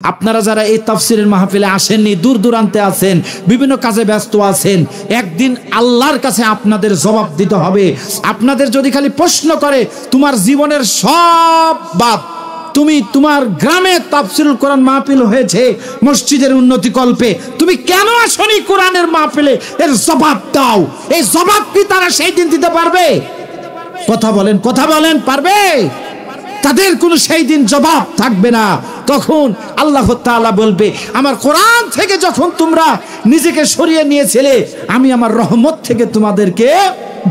আপনারা যারা এই তাফসীরের মাহফিলে আসেননি, দূর দূরান্তে আছেন, বিভিন্ন কাজে ব্যস্ত আছেন, একদিন আল্লাহর কাছে আপনাদের জবাব দিতে হবে। আপনাদের যদি খালি প্রশ্ন করে তোমার জীবনের সব বাদ, তুমি তোমার গ্রামে তাফসীরুল কোরআন মাহফিল হয়েছে মসজিদের উন্নতি কল্পে, তুমি কেন আসনি কোরআনের মাহফিলে, এর জবাব দাও। এই জবাব কি তারা সেই দিন দিতে পারবে? কথা বলেন, পারবে? তাদের কোনো সেই দিন জবাব থাকবে না। তখন আল্লাহ তাআলা বলবে, আমার কোরআন থেকে যখন তোমরা নিজেকে সরিয়ে নিয়েছিলে, আমি আমার রহমত থেকে তোমাদেরকে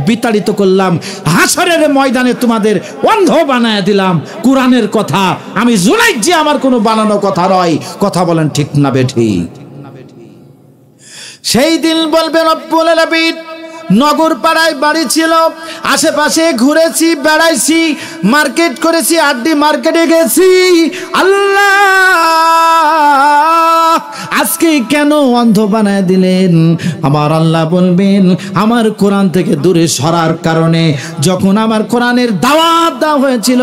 বিতাড়িত করলাম, হাসরের ময়দানে তোমাদের অন্ধ বানায় দিলাম। কোরআনের কথা আমি জুনাইদ, আমার কোনো বানানো কথা নয়। কথা বলেন ঠিক না বেঠিক? সেই দিন বলবে রব্বুল আলামিন, নগর পাড়ায় বাড়ি ছিল, আশেপাশে ঘুরেছি, বেড়াইছি, মার্কেট করেছি, আড্ডি মার্কেটে গেছি, আল্লাহ আজকে কেন অন্ধ বানায় দিলেন? আমার আল্লাহ বলবেন, আমার কোরআন থেকে দূরে সরার কারণে, যখন আমার কোরআনের দাওয়াত দেওয়া হয়েছিল,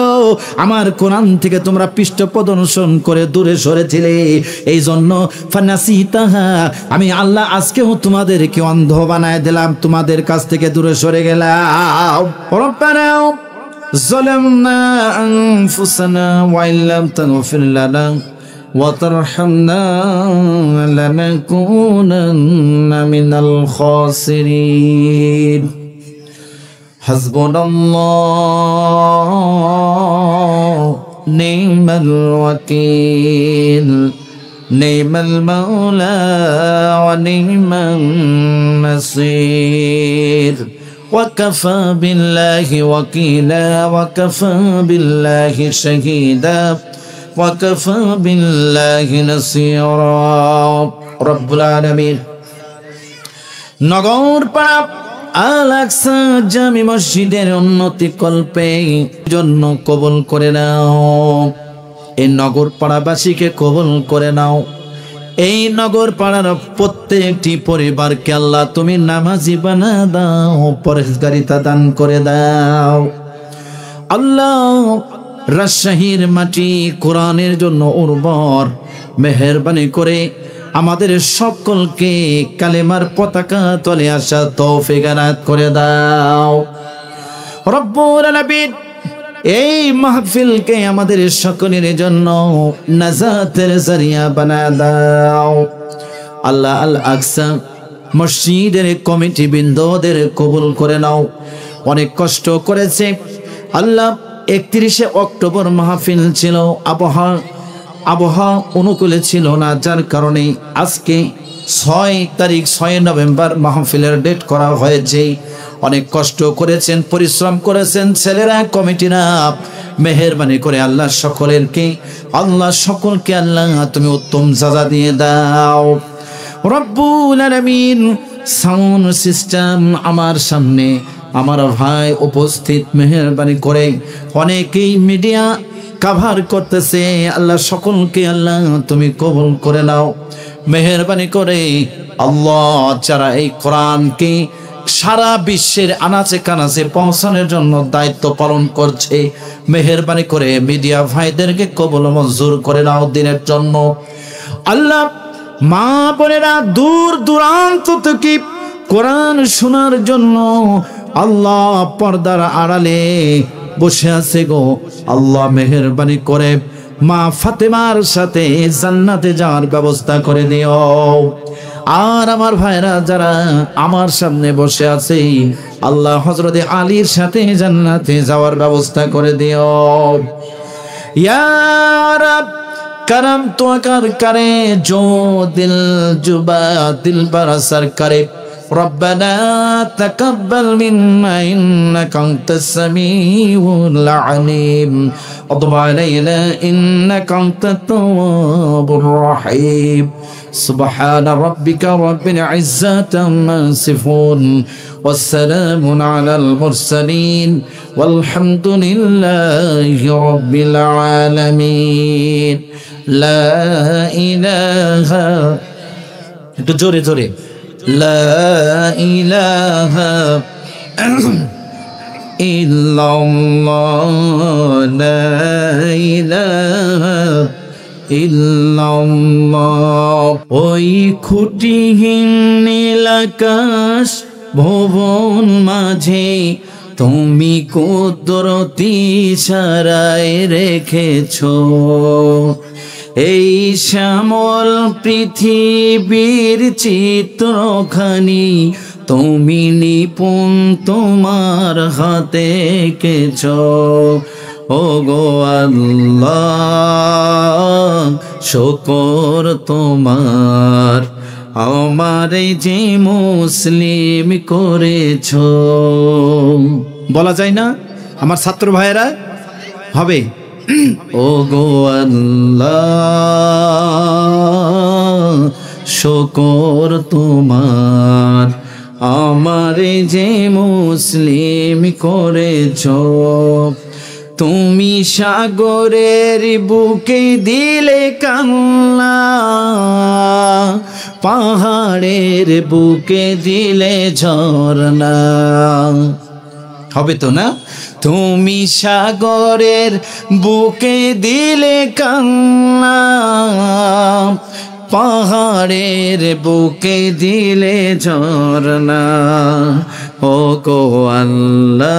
আমার কোরআন থেকে তোমরা পৃষ্ঠপ্রদর্শন করে দূরে সরেছিলে, এই জন্য ফানাসিতাহা, আমি আল্লাহ আজকেও তোমাদেরকে অন্ধ বানায় দিলাম, তোমাদের কাছ থেকে দূরে সরে গেলাম। রব্বানা যালামনা আনফুসানা ওয়া ইল্লাম তাগফির লানা ওয়া তারহামনা লানাকুনান্না মিনাল খাসিরিন। হাসবুনাল্লাহু নি'মাল ওয়াকিল, নি'মাল মাওলা ওয়া নি'মান নাসির। ওয়াকাফা বিল্লাহি ওয়াকিলা ওয়াকাফা বিল্লাহি শাহীদা ওয়াকাফা বিল্লাহি নাসীরা। রব্বুল আলামিন নগরপাড়া আল আকসা জামি মসজিদের উন্নতি কল্পে জন্য কবুল করে নাও। এই নগর পাড়াবাসীকে কবুল করে নাও। এই নগর পাড়ার প্রত্যেকটি পরিবারকে আল্লাহ তুমি নামাজি বানা দাও, পরহেজগারিতা দান করে দাও। আল্লাহ রাজশাহীর মাটি কোরআনের জন্য উর্বর, মেহেরবানি করে আমাদের সকলকে কালেমার পতাকা তলে আসা তৌফিক এনায়েত করে দাও। রব্বুল আলামিন এই মাহফিলকে আমাদের সকলের জন্য নাজাতের জরিয়া বানায় দাও। আল্লাহ আল আকসা মসজিদের কমিটি বৃন্দদের কবুল করে নাও। অনেক কষ্ট করেছে আল্লাহ। 31শে অক্টোবর মাহফিল ছিল, আবহাওয়া অনুকূলে ছিল না, যার কারণে আজকে 6 নভেম্বর মাহফিলের ডেট করা হয়েছে। অনেক কষ্ট করেছেন, পরিশ্রম করেছেন ছেলেরা, কমিটিরা। মেহেরবানি করে আল্লাহ সকলকে আল্লাহ তুমি উত্তম সাজা দিয়ে দাও। রব্বুল আলামিন সাউন্ড সিস্টেম আমার সামনে আমার ভাই উপস্থিত, মেহেরবানি করে অনেকেই মিডিয়া কভার করতেছে, আল্লাহ সকলকে আল্লাহ তুমি কবুল করে নাও। মেহেরবানি করে আল্লাহ যারা এই কোরআনকে সারা বিশ্বের আনাচে কানাচে পৌঁছানোর জন্য দায়িত্ব পালন করছে, মেহেরবানি করে মিডিয়া ভাইদেরকে কবুল মঞ্জুর করে নাও দিনের জন্য। আল্লাহ মা বোনেরা দূর দূরান্ত থেকে কোরআন শোনার জন্য আল্লাহ পর্দার আড়ালে বসে আছে গো, আল্লাহ মেহেরবানি করে মা ফাতেমার সাথে জান্নাতে যাওয়ার ব্যবস্থা করে দিও। আর আমার ভাইরা যারা আমার সামনে বসে আছে, আল্লাহ হযরতে আলীর সাথে জান্নাতে যাওয়ার ব্যবস্থা করে দিও। ইয়া রব करम तो कर करे जो दिल जुबा दिल पर असर करे। रब्बना तकब्बल मिन्ना इन्नका अंतस समीउल अलीम व तुब अलैना इन्नका अंतत तव्वाबुर रहीम। सुब्हान रब्बिका रब्बिल इज्जति अम्मा यसिफून वस्सलामुन अलल मुरसलीन वल्हम्दुलिल्लाहि रब्बिल आलामीन। ला इलाहा, একটু জোরে জোরে, লা ইলাহা ইল্লাল্লাহ, লা ইলাহা ইল্লাল্লাহ। ওই খুঁটিহীন নীল আকাশ ভুবন মাঝে তুমি কুদরতি ইশারায় রেখেছো এই শ্যামল পৃথিবীর চিত্রখানি তুমি নিপুণ তোমার হাতে এঁকেছো। ও গো আল্লাহ শুকর তোমার আমারে যে মুসলিম করেছো। বলা যায় না আমার ছাত্র ভাইয়েরা? হবে। ও গো আল্লাহ শুকর তোমার আমারে যে মুসলিম করেছো। তুমি সাগরের বুকে দিলে কান্না পাহাড়ের বুকে দিলে ঝরনা। হবে তো না? তুমি সাগরের বুকে দিলে কান্না পাহাড়ের বুকে দিলে ঝরনা। ও গো আল্লাহ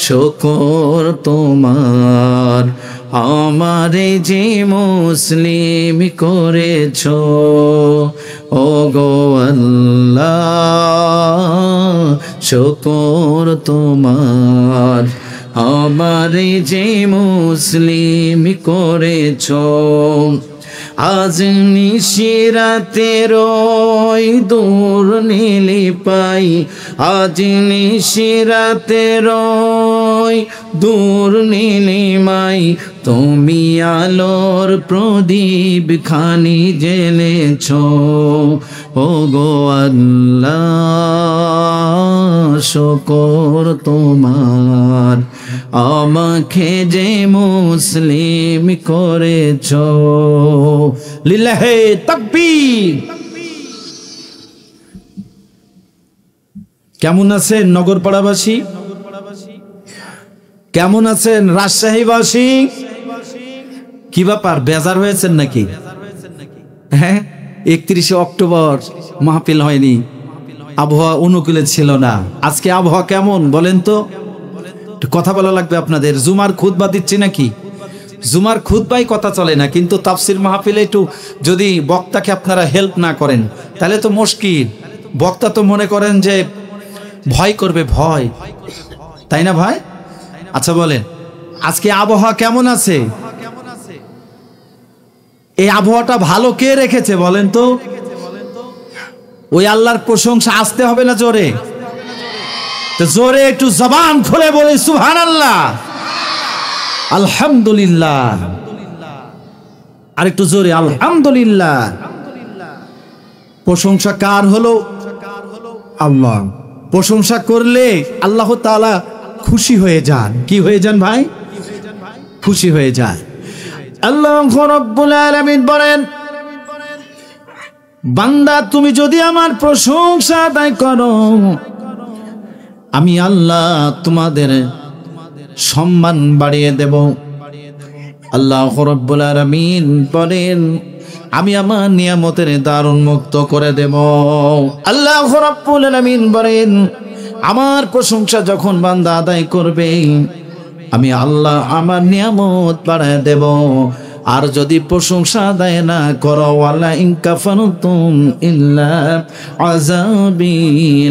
শুকর তোমার আমারে যে মুসলিম করেছো। ও গো আল্লাহ শুকর তোমার আমারে যে মুসলিম করেছো। আজ নিশিরাতের ওই দূর নীলি পাই আজ নিশিরাতের ওই দূর নীলিমাই তুমি আলোর প্রদীপ খানি জ্বেলেছো। ও গো আল্লাহ শুকর তোমার আমাকে যে মুসলিম করেছো। লিল্লাহে তাকবীর। কেমন আছেন নগরপাড়াবাসী? কেমন আছেন রাজশাহীবাসী? কি ব্যাপার বেজার হয়েছেন নাকি? হ্যাঁ, 31শে অক্টোবর মাহফিল হয়নি, আবহাওয়া অনুকূলে ছিল না। আজকে আবহাওয়া কেমন বলেন তো? কথা বলা লাগবে আপনাদের। জুমার খুতবা দিচ্ছি নাকি? জুমার খুতবাই কথা চলে না, কিন্তু তাফসির মাহফিলে একটু যদি বক্তাকে আপনারা হেল্প না করেন তাহলে তো মুশকিল। বক্তা তো মনে করেন যে ভয় করবে, ভয়, তাই না ভাই? আচ্ছা বলেন আজকে আবহাওয়া কেমন আছে? এই আবহাওয়াটা ভালো কে রেখেছে বলেন তো? ওই আল্লাহর প্রশংসা আসতে হবে না জোরে? তো জোরে একটু জবান খুলে বলে সুবহানাল্লাহ, আলহামদুলিল্লাহ। আর একটু জোরে আলহামদুলিল্লাহ। প্রশংসা কার হলো? আল্লাহ। প্রশংসা করলে আল্লাহ তাআলা খুশি হয়ে যান। কি হয়ে যান ভাই? খুশি হয়ে যায়। আল্লাহ রাব্বুল আলামিন বলেন, বান্দা তুমি যদি আমার প্রশংসা আদায় করো আমি আল্লাহ তোমাদের সম্মান বাড়িয়ে দেব। আল্লাহ রাব্বুল আলামিন বলেন, আমি আমার নিয়ামতের দ্বার উন্মুক্ত করে দেব। আল্লাহ রাব্বুল আলামিন বলেন, আমার প্রশংসা যখন বান্দা আদায় করবে আমি আল্লাহ আমার নিয়ামত বাড়ায় দেব। আর যদি প্রশংসা আদায় না করো, ওয়ালা ইন কাফারতুম ইল্লা আযাবি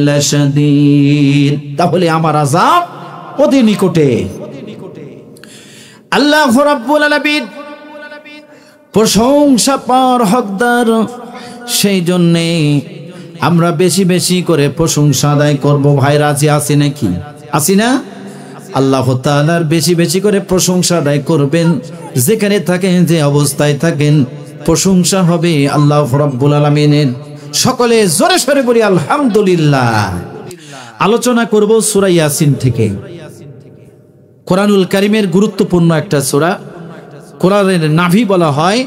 লাশাদীদ, তাহলে আমার আযাব অতি নিকটে। আল্লাহ রাব্বুল আলামিন প্রশংসা পাওয়ার হকদার, সেই জন্যে আমরা বেশি বেশি করে প্রশংসা আদায় করব। ভাই রাজি আছি নাকি? আছি না? আল্লাহ তাআলার বেশি বেশি করে প্রশংসা আদায় করবেন। যেখানে থাকেন, যে অবস্থায় থাকেন, প্রশংসা হবে আল্লাহ রাব্বুল আলামিনের। সকলে জোরে সরে বলি আলহামদুলিল্লাহ। আলোচনা করব সূরা ইয়াসিন থেকে। কোরআনুল কারীমের গুরুত্বপূর্ণ একটা সূরা, কোরআনের নাভি বলা হয়।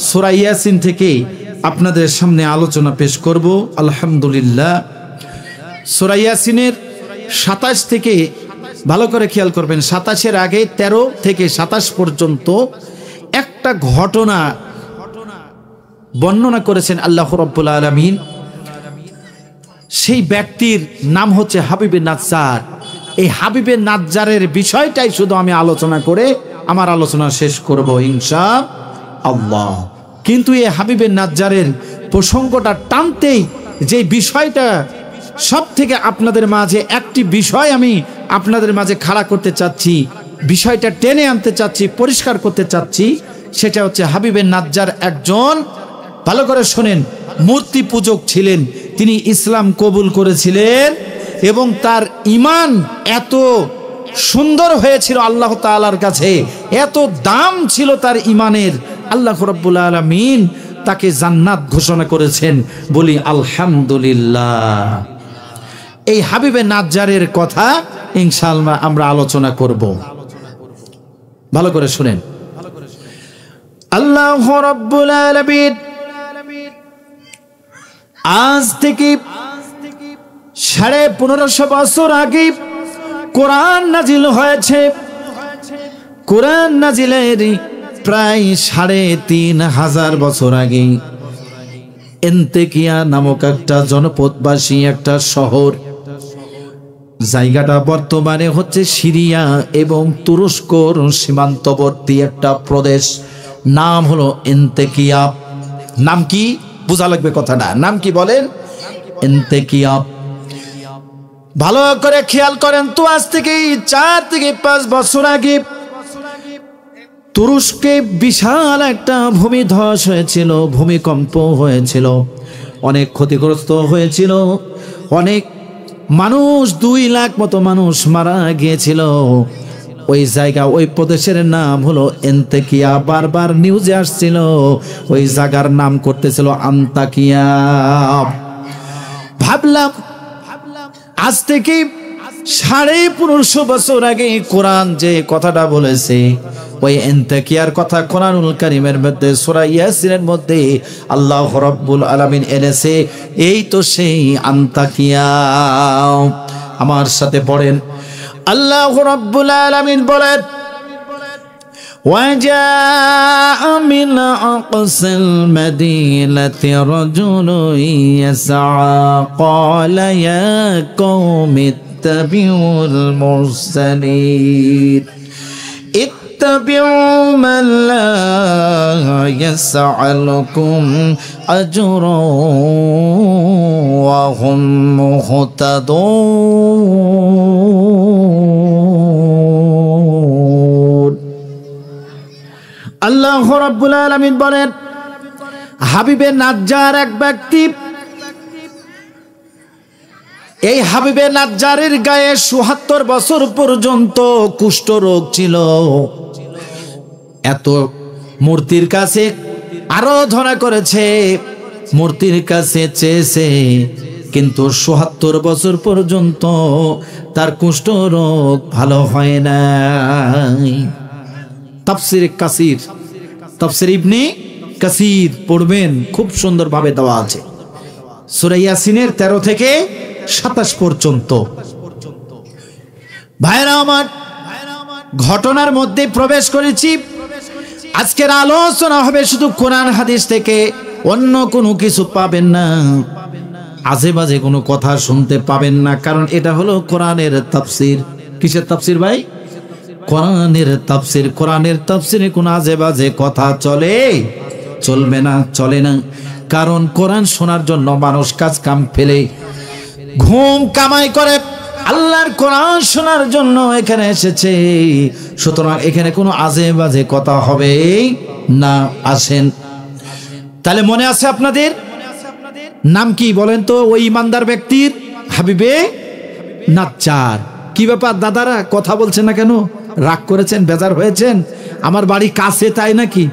সূরা ইয়াসিন থেকে আপনাদের সামনে আলোচনা পেশ করব আলহামদুলিল্লাহ। সূরা ইয়াসিনের 27 থেকে ভালো করে খেয়াল করবেন, 27-এর আগে 13 থেকে 27 পর্যন্ত একটা ঘটনা বর্ণনা করেছেন আল্লাহ রাব্বুল আলামিন। সেই ব্যক্তির নাম হচ্ছে হাবিবে নাজ্জার। এই হাবিবে নাজ্জারের বিষয়টাই শুধু আমি আলোচনা করে আমার আলোচনা শেষ করব ইনশাআল্লাহ। কিন্তু এই হাবিবে নাজ্জারের প্রসঙ্গটা টানতেই যে বিষয়টা সব থেকে আপনাদের মাঝে একটি বিষয় আমি আপনাদের মাঝে খাড়া করতে চাচ্ছি, বিষয়টা টেনে আনতে চাচ্ছি, পরিষ্কার করতে চাচ্ছি, সেটা হচ্ছে হাবিবে নাজ্জার একজন, ভালো করে শোনেন, মূর্তি পূজক ছিলেন। তিনি ইসলাম কবুল করেছিলেন এবং তার ঈমান এত সুন্দর হয়েছিল আল্লাহ তাআলার কাছে, এত দাম ছিল তার ঈমানের, আল্লাহ রাব্বুল আলামিন তাকে জান্নাত ঘোষণা করেছেন। বলি আলহামদুলিল্লাহ। এই হাবিবে নাজ্জারের কথা ইনশাআল্লাহ আমরা আলোচনা করব। ভালো করে শুনেন, আল্লাহ রাব্বুল আলামিন আজ থেকে 1550 বছর আগে কোরআন নাজিল হয়েছে। কোরআন নাজিলের প্রায় 3500 বছর আগে এন্তেকিয়া নামক একটা জনপদবাসী একটা শহর, জায়গাটা বর্তমানে হচ্ছে সিরিয়া এবং তুরস্কর সীমান্তবর্তী একটা প্রদেশ, নাম হলো এন্তেকিয়া। নাম কি বোঝা লাগবে কথাটা, নাম কি বলেন? এন্তেকিয়া। ভালো করে খেয়াল করেন তো, আজ থেকে 4 থেকে 5 বছর আগে তুরস্কে বিশাল একটা ভূমিধস হয়েছিল, ভূমিকম্প হয়েছিল, অনেক ক্ষতিগ্রস্ত হয়েছিল, অনেক মানুষ 2 লাখ মতো মানুষ মারা গিয়েছিল। ওই জায়গা, ওই প্রদেশের নাম হলো এন্তেকিয়া। বারবার নিউজে আসছিল, ওই জায়গার নাম করতেছিল আন্তাকিয়া। ভাবলাম আজ থেকে 1550 বছর আগে কোরআন যে কথাটা বলেছে, ওই এন্তেকিয়ার কথা কোরআনুল কারীমের মধ্যে সূরা ইয়াসিনের মধ্যে আল্লাহ রাব্বুল আলামিন এনেছে। এই তো সেই আন্তাকিয়া। আমার সাথে পড়েন, আল্লাহ রাব্বুল আলামিন বলেন, وجاء من أقصى المدينة رجل يسعى قال يا قوم اتبعوا المرسلين اتبعوا من لا يسألكم أجرا وهم مهتدون। আল্লাহ রাব্বুল আলামিন বলেন, হাবিবে নাজ্জার এক ব্যক্তি, এই হাবিবে নাজ্জারের গায়ে ৭৪ বছর পর্যন্ত কুষ্ঠ রোগ ছিল। এত মূর্তির কাছে আরাধনা করেছে, মূর্তির কাছে চেয়েছে, কিন্তু ৭৪ বছর পর্যন্ত তার কুষ্ঠ রোগ ভালো হয় নাই। তাফসিরে কাসির, তাফসির ইবনে কাসির পড়বেন, খুব সুন্দরভাবে দেওয়া আছে। সূরা ইয়াসিনের 13 থেকে 27 পর্যন্ত। ভাইরা আমার, ঘটনার মধ্যে প্রবেশ করেছি। আজকের আলোচনা হবে শুধু কোরআন হাদিস থেকে, অন্য কোনো কিছু পাবেন না, আজে বাজে কোনো কথা শুনতে পাবেন না, কারণ এটা হলো কোরআনের তাফসির। কিসের তাফসির ভাই? কোরআনের তাফসির। কোরআনের তাফসিরে কোনো আজে বাজে কথা চলবে না, চলে না। কারণ কোরআন শোনার জন্য মানুষ কাজ কাম ফেলে ঘুম কামাই করে আল্লাহর কোরআন শোনার জন্য এখানে এসেছে। সুতরাং এখানে কোনো আজে বাজে কথা হবে না। আসেন তাহলে, মনে আছে আপনাদের নাম কি বলেন তো? ওই ইমানদার ব্যক্তির হাবিবে নাজ্জার। কি ব্যাপার দাদারা, কথা বলছেন না কেন? রাগ করেছেন, বেজার হয়েছেন? আমার বাড়ি কাছে, তাই নাকি?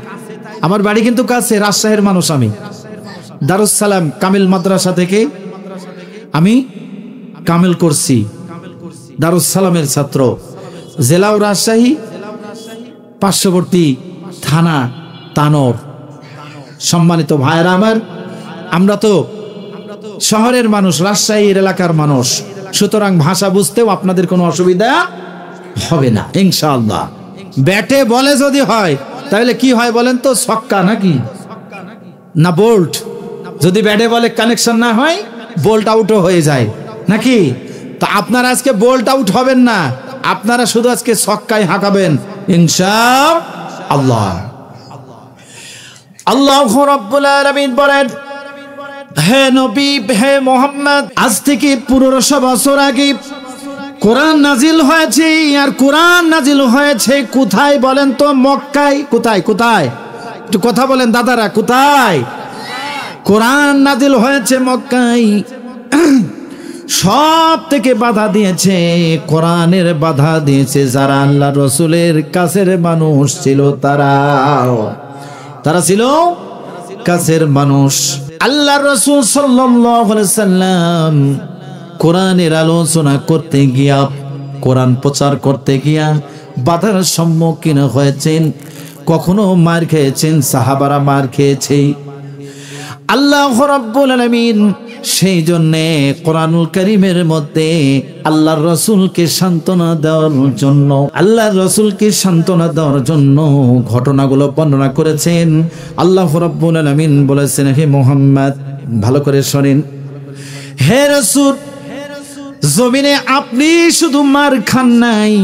আমার বাড়ি কিন্তু কাছে, রাজশাহীর মানুষ আমি। দারুস সালাম কামিল মাদ্রাসা থেকে আমি কামিল করছি, দারুস সালামের ছাত্র। জেলাও রাজশাহী, পার্শ্ববর্তী থানা তানোর। সম্মানিত ভাইরা আমার, আমরা তো শহরের মানুষ, রাজশাহীর এলাকার মানুষ, সুতরাং ভাষা বুঝতেও আপনাদের কোনো অসুবিধা হবে না ইনশাআল্লাহ। ব্যাটে বলে যদি হয় তাহলে কি হয় বলেন তো? ছক্কা নাকি না বোল্ট? যদি ব্যাটে বলে কানেকশন না হয় বোল্ট আউটও হয়ে যায় নাকি? তো আপনারা আজকে বোল্ট আউট হবেন না, আপনারা শুধু আজকে ছক্কায় হাঁকাবেন ইনশাআল্লাহ। আল্লাহু রাব্বুল আলামিন বলেন, হে নবী, হে মুহাম্মদ, আজ থেকে 1500 বছর আগে কোরআন নাজিল হয়েছে। আর কোরআন নাজিল হয়েছে কোথায় বলেন তো? মক্কায়। কোথায়? কোথায়? একটু কথা বলেন দাদারা, কোথায়? কোরআন নাজিল হয়েছে মক্কায়। সব থেকে বাধা দিয়েছে, কোরআনের বাধা দিয়েছে যারা আল্লাহ রসুলের কাছের মানুষ ছিল। তারা ছিল কাছের মানুষ। আল্লাহ রসুল সাল্লাল্লাহু আলাইহি সাল্লাম কোরআনের আলোচনা করতে গিয়া, কোরআন প্রচার করতে গিয়া বাধার সম্মুখীন হয়েছেন। কখনো মার খেয়েছেন, সাহাবারা মার খেয়েছে। আল্লাহ রাব্বুল আলামিন সেই জন্যে কোরআনুল কারীমের মধ্যে আল্লাহর রাসূলকে সান্ত্বনা দেওয়ার জন্য, আল্লাহর রাসূলকে সান্ত্বনা দেওয়ার জন্য ঘটনাগুলো বর্ণনা করেছেন। আল্লাহ রাব্বুল আলামিন বলেছেন, হে মুহাম্মদ, ভালো করে শুনেন, হে রাসূল, জমিনে আপনি শুধু মার খান নাই,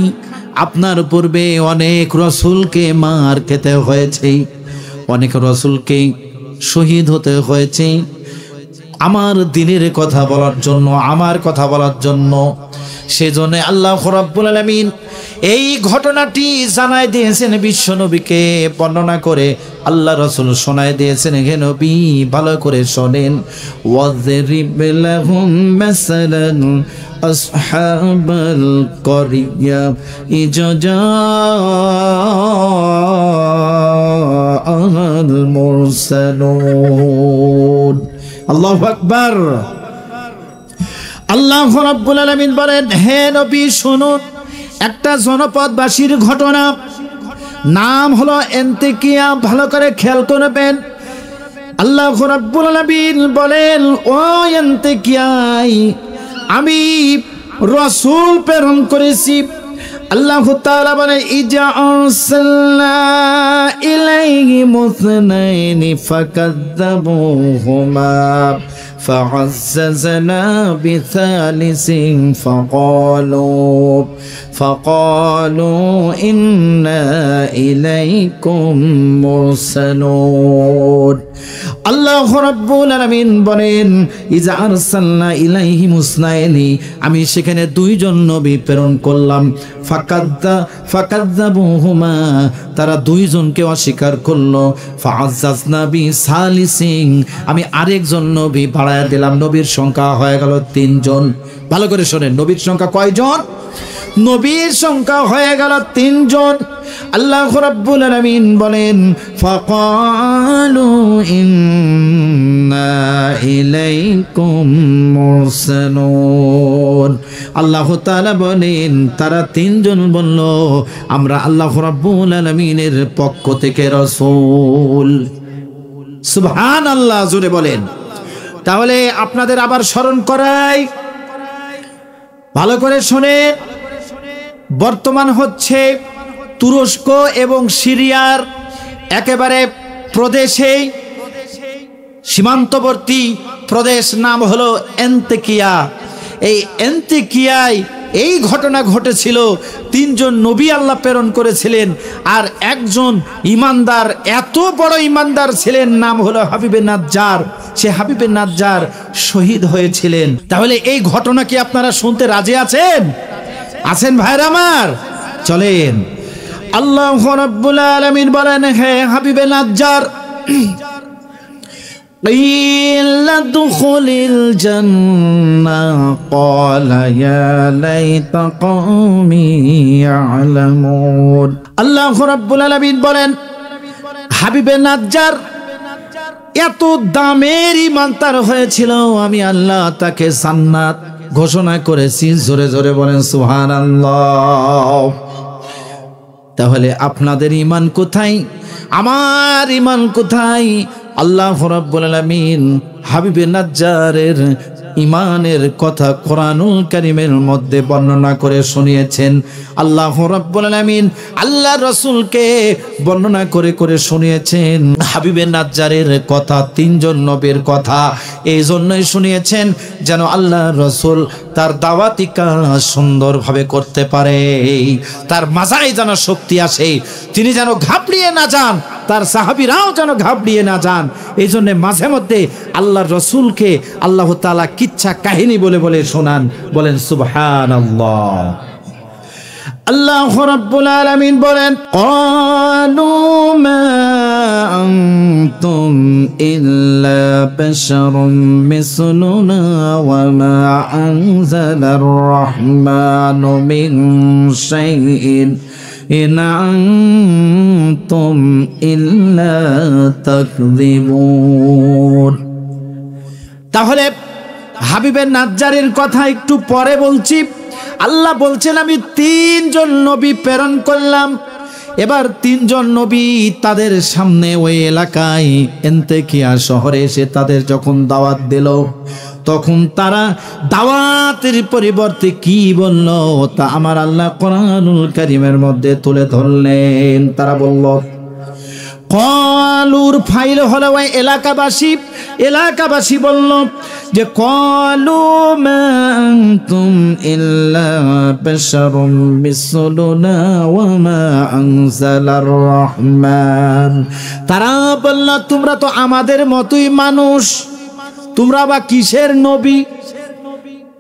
আপনার পূর্বে অনেক রাসূলকে মার খেতে হয়েছে, অনেক রাসূলকে শহীদ হতে হয়েছে আমার দ্বীনের কথা বলার জন্য, আমার কথা বলার জন্য। সেজন্য আল্লাহ রাব্বুল আলামিন এই ঘটনাটি জানাই দিয়েছেন বিশ্ব নবীকে বর্ণনা করে। আল্লাহ রাসূল শোনায় দিয়েছেন, হে নবী ভালো করে শোনেন, ওয়াযরিব লাহুম মাসালান আসহাবাল কারিয়া ইজাআল মুরসালুন। আল্লাহু আকবার। আল্লাহ রাব্বুল আলামিন বলেন, হে নবী শুনুন একটা জনপদবাসীর ঘটনা, নাম হলো এন্তেকিয়া। ভালো করে খেয়াল করবেন। আল্লাহ রাব্বুল আলামিন বলেন, ও এন্তেকিয়ায় আমি রাসূল প্রেরণ করেছি। আল্লাহ তাআলা বলে, ইজা আরসালনা ইলাইহি মুসনাইনি ফাকাযযাবুহুমা فعززنا بثالث فقالوا إنا إليكم مرسلون। আল্লাহ রাব্বুল আলামিন বলেন, ইজা আরসালনা ইলাইহি মুসনাইনি, আমি সেখানে দুইজন নবী প্রেরণ করলাম। ফাকাযযাবুহুমা, তারা দুইজনকে অস্বীকার করলো। ফাআজ্জাজনা বিসালিসিন, আমি আরেকজন নবী বাড়ায়া দিলাম। নবীর সংখ্যা হয়ে গেল 3 জন। ভালো করে শোনেন, নবীর সংখ্যা কয়জন? নবীর সংখ্যা হয়ে গেল 3 জন। আল্লাহ রাব্বুল আলামিন বলেন, ফাকালু ইন্না ইলাইকুম মুরসালুন। আল্লাহ তাআলা বলেন, তারা 3 জন বলল, আমরা আল্লাহ রাব্বুল আলামিনের পক্ষ থেকে রাসূল। সুবহানাল্লাহ, জোরে বলেন। তাহলে আপনাদের আবার স্মরণ করাই, ভালো করে শুনেন। বর্তমান হচ্ছে তুরস্ক এবং সিরিয়ার একেবারে প্রদেশে, সীমান্তবর্তী প্রদেশ, নাম হলো এন্তেকিয়া। এই এন্তেকিয়ায় এই ঘটনা ঘটেছিল। 3 জন নবী আল্লাহ প্রেরণ করেছিলেন, আর একজন ইমানদার, এত বড় ইমানদার ছিলেন, নাম হলো হাবিবে নাজ্জার। সে হাবিবে নাজ্জার শহীদ হয়েছিলেন। তাহলে এই ঘটনা কি আপনারা শুনতে রাজি আছেন? আছেন ভাইরা আমার? চলেন। আল্লাহ রাব্বুল আলামিন বলেন, হে হাবিবে নাজ্জার, قيل ادخل الجنة قال يا ليت قومي يعلمون। আল্লাহ রাব্বুল আলামিন বলেন, হাবিবে নাজ্জার এত দামের ইমানদার হয়েছিল, আমি আল্লাহ তাকে জান্নাত ঘোষণা করেছি। জোরে জোরে বলেন সুবহানাল্লাহ। তাহলে আপনাদের ঈমান কোথায়? আমার ঈমান কোথায়? আল্লাহ রাব্বুল আলামিন হাবিবে নাজ্জারের ইমানের কথা কোরআনুল কারীমের মধ্যে বর্ণনা করে শুনিয়েছেন। আল্লাহ রাব্বুল আলামিন আল্লাহ রাসূলকে বর্ণনা করে করে শুনিয়েছেন হাবিবে নাজ্জারের কথা, তিনজন নবীর কথা। এই জন্যই শুনিয়েছেন যেন আল্লাহ রাসূল তার দাওয়াতি কাজ সুন্দরভাবে করতে পারে, তার মাজায় যেন শক্তি আসে, তিনি যেন ঘাবড়িয়ে না যান, তার সাহাবীরাও যেন ঘাবড়িয়ে না যান। এই জন্য মাঝে মধ্যে আল্লাহর রাসূলকে আল্লাহ তাআলা কিচ্ছা কাহিনী বলে বলে শোনান। বলেন সুবহানাল্লাহ। আল্লাহ রাব্বুল আলামিন বলেন ক্বালু মা আনতুম ইল্লা বাশারুম মিসলুনা ওয়া মা আনজালার রাহমানু মিন শাইইন ইন আনতুম ইল্লা তাকযিবুন। তাহলে হাবিবের নাজ্জারের কথা একটু পরে বলছি। আল্লাহ বলছেন আমি তিনজন নবী প্রেরণ করলাম। এবার তিনজন নবী তাদের সামনে ওই এলাকায় এন্তেকিয়া শহরে এসে তাদের যখন দাওয়াত দিল, তখন তারা দাওয়াতের পরিবর্তে কি বলল তা আমার আল্লাহ কোরআনুল কারীমের মধ্যে তুলে ধরলেন। তারা বলল ক্বালুর ফাইল হলো ওই এলাকাবাসী বলল যে ক্বালু মা আনতুম ইল্লা বাশারুম মিসলুনা ওয়া মা আনজালার রাহমান। তারা বলল তোমরা তো আমাদের মতোই মানুষ, তোমরা বা কিসের নবী?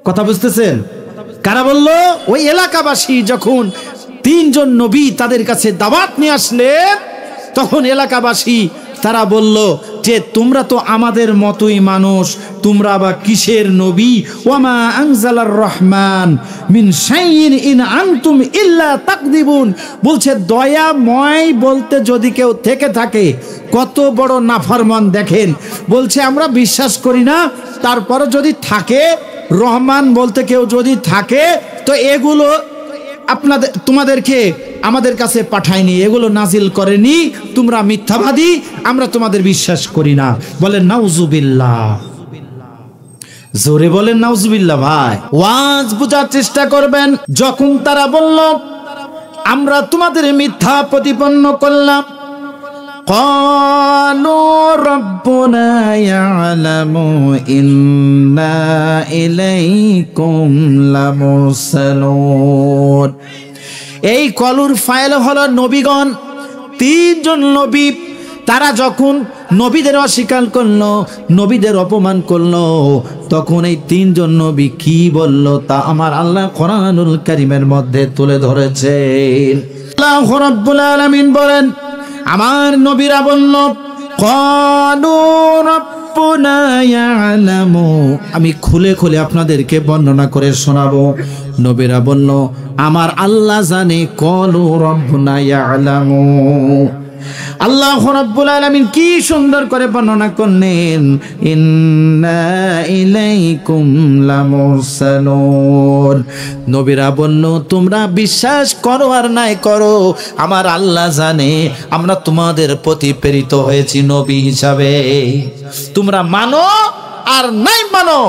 কথা বুঝতেছেন? কারা বলল? ওই এলাকাবাসী যখন তিনজন নবী তাদের কাছে দাওয়াত নিয়ে আসলেন, তখন এলাকাবাসী তারা বলল যে তোমরা তো আমাদের মতোই মানুষ, তোমরা বা কিসের নবী? ওয়ামা আনজালার রহমান মিন শাইইন ইন আনতুম ইল্লা তাকযিবুন। বলছে দয়াময় বলতে যদি কেউ থেকে থাকে, কত বড় নাফরমান দেখেন। বলছে আমরা বিশ্বাস করি না, তারপর যদি থাকে, রহমান বলতে কেউ যদি থাকে, তো এগুলো তোমাদেরকে আমাদের কাছে পাঠায়নি, এগুলো নাজিল করেনি, তোমরা মিথ্যাবাদী, আমরা তোমাদের বিশ্বাস করি না। বলেন নাউজুবিল্লাহ, জোরে বলেন নাউজুবিল্লাহ। ভাই ওয়াজ বুঝার চেষ্টা করবেন। যখন তারা বলল আমরা তোমাদের মিথ্যা প্রতিপন্ন করলাম, ক্বালু রাব্বুনা ইয়ালামু ইন্না ইলাইকুম লামুরসালুন। এই কলুর ফাইল হলো নবীগণ, তিনজন নবী। তারা যখন নবীদের অস্বীকার করলো, নবীদের অপমান করলো, তখন এই তিনজন নবী কি বলল তা আমার আল্লাহ কোরআনুল কারীমের মধ্যে তুলে ধরেছেন। আল্লাহ রাব্বুল আলামিন বলেন আমার নবীরা বলল ক্বালু রাব্বুনা ইয়ালামু। আমি খুলে খুলে আপনাদেরকে বর্ণনা করে শোনাবো। নবীরা বলল আমার আল্লাহ জানে। ক্বালু রাব্বুনা ইয়ালামু। আল্লাহ রাব্বুল আলামিন কি সুন্দর করে বর্ণনা করলেন, ইন্না ইলাইকুম লামুরসালুন। নবীরা বলল তোমরা বিশ্বাস করো আর নাই করো, আমার আল্লাহ জানে আমরা তোমাদের প্রতি প্রেরিত হয়েছি নবী হিসাবে। তোমরা মানো আর নাই মানো,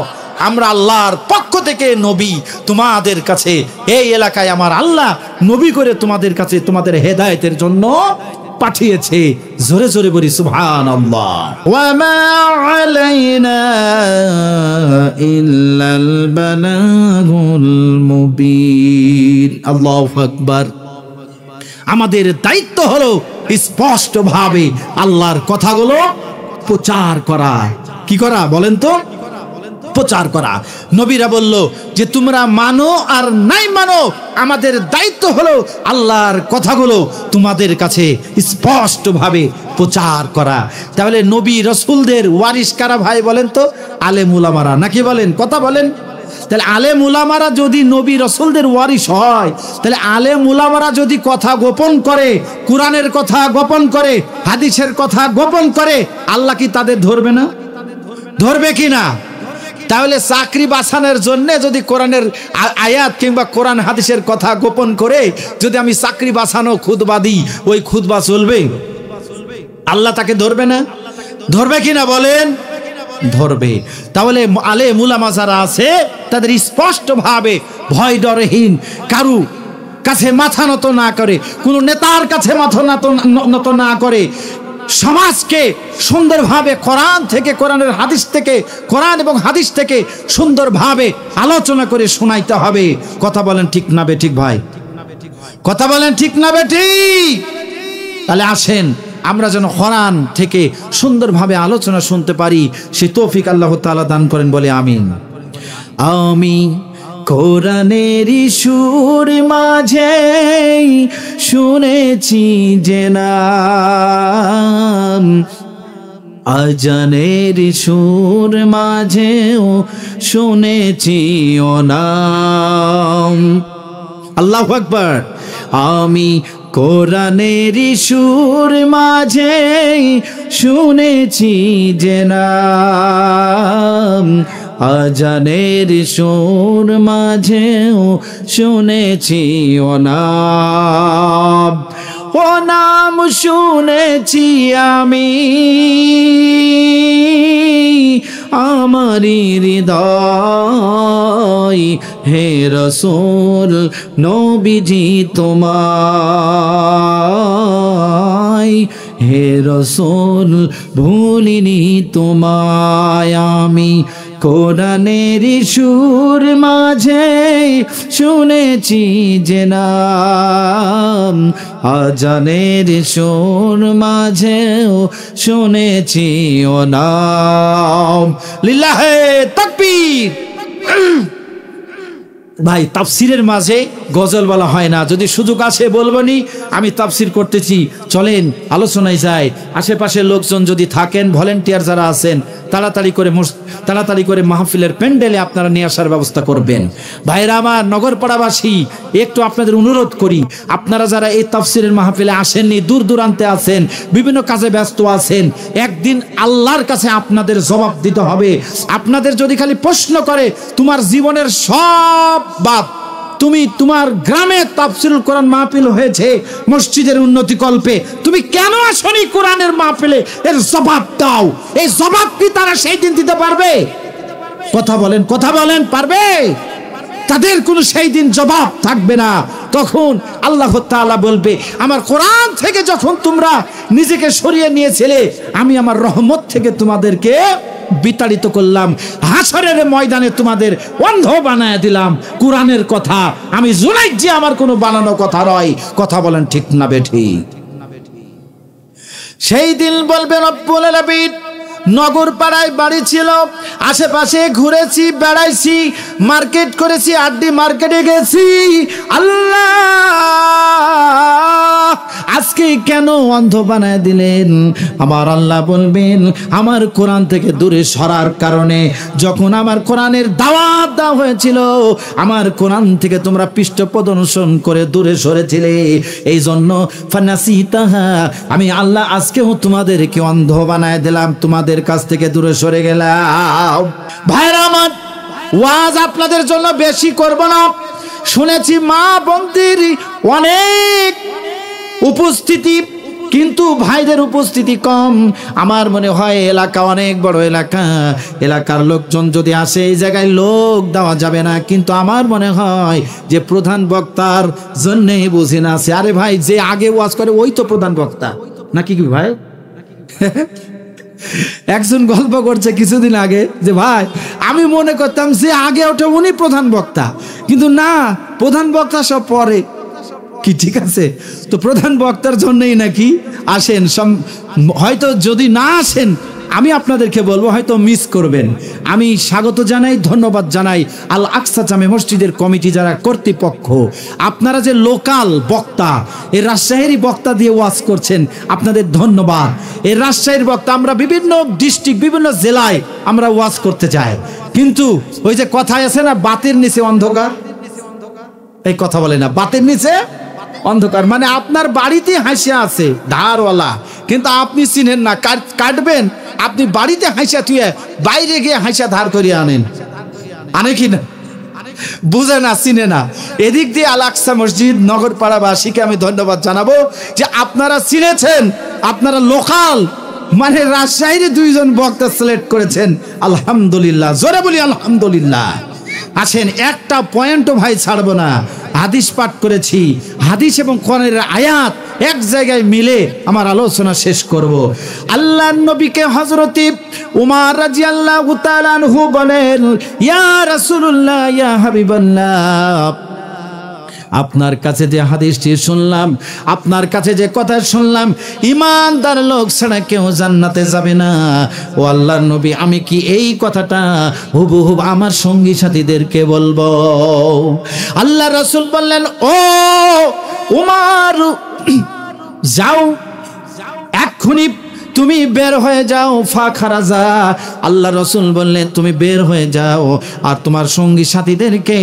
আমরা আল্লাহর পক্ষ থেকে নবী তোমাদের কাছে, এই এলাকায় আমার আল্লাহ নবী করে তোমাদের কাছে তোমাদের হেদায়েতের জন্য পাঠিয়েছে। জোরে জোরে বলি সুবহানাল্লাহ। ওয়া মা আলাইনা ইল্লাল বালাগুল মুবিন। আল্লাহু আকবার। আমাদের দায়িত্ব হলো স্পষ্টভাবে আল্লাহর কথাগুলো প্রচার করা। কি করা বলেন তো? প্রচার করা। নবীরা বলল যে তোমরা মানো আর নাই মানো, আমাদের দায়িত্ব হলো আল্লাহর কথাগুলো তোমাদের কাছে স্পষ্টভাবে প্রচার করা। তাহলে নবী রাসূলদের ওয়ারিস কারা ভাই বলেন তো? আলেম উলামারা, নাকি বলেন? কথা বলেন। তাহলে আলেম উলামারা যদি নবী রাসূলদের ওয়ারিস হয়, তাহলে আলেম উলামারা যদি কথা গোপন করে, কোরআনের কথা গোপন করে, হাদিসের কথা গোপন করে, আল্লাহ কি তাদের ধরবে না? ধরবে কি না? তাহলে চাকরি বাঁচানোর জন্য যদি কোরআনের আয়াত কিংবা কোরআন হাদিসের কথা গোপন করে যদি আমি চাকরি বাঁচানো খুতবা দিই, ওই খুতবা চলবে? আল্লাহ তাকে ধরবে না? ধরবে কিনা বলেন? ধরবে। তাহলে আলেম উলামা যারা আছে তাদের স্পষ্টভাবে ভয় ডরহীন, কারু কাছে মাথা নত না করে, কোনো নেতার কাছে মাথা নত না করে, সমাজকে সুন্দরভাবে কোরআন থেকে, কোরআনের হাদিস থেকে, কোরআন এবং হাদিস থেকে সুন্দরভাবে আলোচনা করে শোনাইতে হবে। কথা বলেন ঠিক না বেঠিক ভাই? কথা বলেন ঠিক না বেঠিক? তাহলে আসেন আমরা যেন কোরআন থেকে সুন্দরভাবে আলোচনা শুনতে পারি, সে তৌফিক আল্লাহ তাআলা দান করেন, বলে আমিন। আমি কোরআনের সুর মাঝে শুনেছি যে নাম, আজানের সুর মাঝেও শুনেছি ও নাম। আল্লাহু আকবার। আমি কোরআনের সুর মাঝে শুনেছি যে নাম, আজানের সুর মাঝেও শুনেছি ও নাম। ও নাম শুনেছি আমি আমারি হৃদয়, হে রাসূল নবীজি তোমায়, হে রাসূল ভুলিনি তোমায়। আমি কোরআনের সুর মাঝে শুনেছি যে নাম, আজানের সুর মাঝেও শুনেছি ও নাম। লিল্লাহে তাকবীর। ভাই তাফসিরের মাঝে গজল বলা হয় না, যদি সুযোগ আসে বলবনি। আমি তাফসির করতেছি, চলেন আলোচনায় যাই। আশেপাশের লোকজন যদি থাকেন, ভলেন্টিয়ার যারা আছেন, তাড়াতাড়ি করে মাহফিলের প্যান্ডেলে আপনারা নিয়ে আসার ব্যবস্থা করবেন। ভাইরা আমার, নগরপাড়াবাসী, একটু আপনাদের অনুরোধ করি, আপনারা যারা এই তাফসিরের মাহফিলে আসেননি, দূর দূরান্তে আছেন, বিভিন্ন কাজে ব্যস্ত আছেন, একদিন আল্লাহর কাছে আপনাদের জবাব দিতে হবে। আপনাদের যদি খালি প্রশ্ন করে তোমার জীবনের সব বাদ, তুমি তোমার গ্রামে তাফসিরুল কোরআন মাহফিল হয়েছে মসজিদের উন্নতি কল্পে, তুমি কেন আসনি কোরআনের মাহফিলে, এর জবাব দাও। এই জবাব কি তারা সেই দিন দিতে পারবে? কথা বলেন, কথা বলেন, পারবে? তাদের কোনো সেই দিন জবাব থাকবে না। তখন আল্লাহ তাআলা বলবে, আমার কোরআন থেকে যখন তোমরা নিজেকে সরিয়ে নিয়েছিলে, আমি আমার রহমত থেকে তোমাদেরকে বিতাড়িত করলাম, হাসরের ময়দানে তোমাদের অন্ধ বানায় দিলাম। কোরআনের কথা আমি জুনাইজি, আমার কোনো বানানো কথা নয়। কথা বলেন ঠিক না বেঠিক? সেই দিন বলবে রব্বুল আলামিন, নগর পাড়ায় বাড়ি ছিল, আশেপাশে ঘুরেছি, বেড়াইছি, মার্কেট করেছি, আড্ডি মার্কেটে গেছি, আল্লাহ আজকে কেন অন্ধ বানায় দিলেন? আমার আল্লাহ বলবেন, আমার কোরআন থেকে দূরে সরার কারণে, যখন আমার কোরআনের দাওয়াত দেওয়া হয়েছিল, আমার কোরআন থেকে তোমরা পৃষ্ঠপ্রদর্শন করে দূরে সরেছিলে, এই জন্য ফানাসিতাহা, আমি আল্লাহ আজকেও তোমাদেরকে অন্ধ বানায় দিলাম, তোমাদের কাছ থেকে দূরে সরে গেলাম। ভাইরা আমার, ওয়াজ আপনাদের জন্য বেশি করব না। শুনেছি মা বোনদের অনেক উপস্থিতি, কিন্তু ভাইদের উপস্থিতি কম। আমার মনে হয় এলাকা অনেক বড় এলাকা, এলাকার লোকজন যদি আসে, এই জায়গায় লোক দেওয়া যাবে না। কিন্তু আমার মনে হয় যে প্রধান বক্তার জন্যই বুঝি না আছে। আরে ভাই, যে আগে ওয়াজ করে ওই তো প্রধান বক্তা, নাকি কি ভাই? একজন গল্প করছে কিছুদিন আগে যে ভাই, আমি মনে করতাম যে আগে ওঠে উনি প্রধান বক্তা, কিন্তু না, প্রধান বক্তা সব পরে। কি ঠিক আছে? তো প্রধান বক্তার জন্যই নাকি আসেন। হয়তো যদি না আসেন, আমি আপনাদেরকে বলবো, হয়তো মিস করবেন। আমি স্বাগত জানাই, ধন্যবাদ জানাই আল আকসা জামে মসজিদের কমিটি, যারা কর্তৃপক্ষ, আপনারা যে লোকাল বক্তা, এই রাজশাহীর বক্তা দিয়ে ওয়াজ করছেন, আপনাদের ধন্যবাদ। এই রাজশাহীর বক্তা, আমরা বিভিন্ন ডিস্ট্রিক্ট, বিভিন্ন জেলায় আমরা ওয়াজ করতে চাই, কিন্তু ওই যে কথায় আছে না, বাতের নিচে অন্ধকার, এই কথা বলে না, বাতের নিচে অন্ধকার। মানে আপনার বাড়িতে হাসিয়া আছে ধারওয়ালা, কিন্তু আপনি চিনেন না, কাটবেন, আপনি বাড়িতে হাসিয়া তুই বাইরে গিয়ে হাসিয়া ধার করিয়ে আনে কি না, বুঝে না, চিনে না। এদিক দিয়ে আল আকসা মসজিদ নগরপাড়াবাসীকে আমি ধন্যবাদ জানাবো যে আপনারা চিনেছেন, আপনারা লোকাল, মানে রাজশাহীর দুইজন বক্তা সিলেক্ট করেছেন, আলহামদুলিল্লাহ, জোরে বলি আলহামদুলিল্লাহ। আসেন, একটা পয়েন্টও ভাই ছাড়বো না। হাদিস পাঠ করেছি, হাদিস এবং কোরআনের আয়াত এক জায়গায় মিলে আমার আলোচনা শেষ করব। আল্লাহর নবীকে হযরত উমর রাদিয়াল্লাহু তাআলা আনহু বলেন, ইয়া রাসূলুল্লাহ, ইয়া হাবিবাল্লাহ, আপনার কাছে যে হাদিসটি শুনলাম, আপনার কাছে যে কথা শুনলাম, ঈমানদার লোক ছাড়া কেউ জান্নাতে যাবে না। ও আল্লাহর নবী, আমি কি এই কথাটা হুবহুব আমার সঙ্গী সাথীদেরকে বলবো? আল্লাহ রাসূল বললেন, ও উমর, যাও, এক্ষুনি তুমি বের হয়ে যাও, ফাখারাজা। আল্লাহ রাসূল বললেন, তুমি বের হয়ে যাও আর তোমার সঙ্গী সাথীদেরকে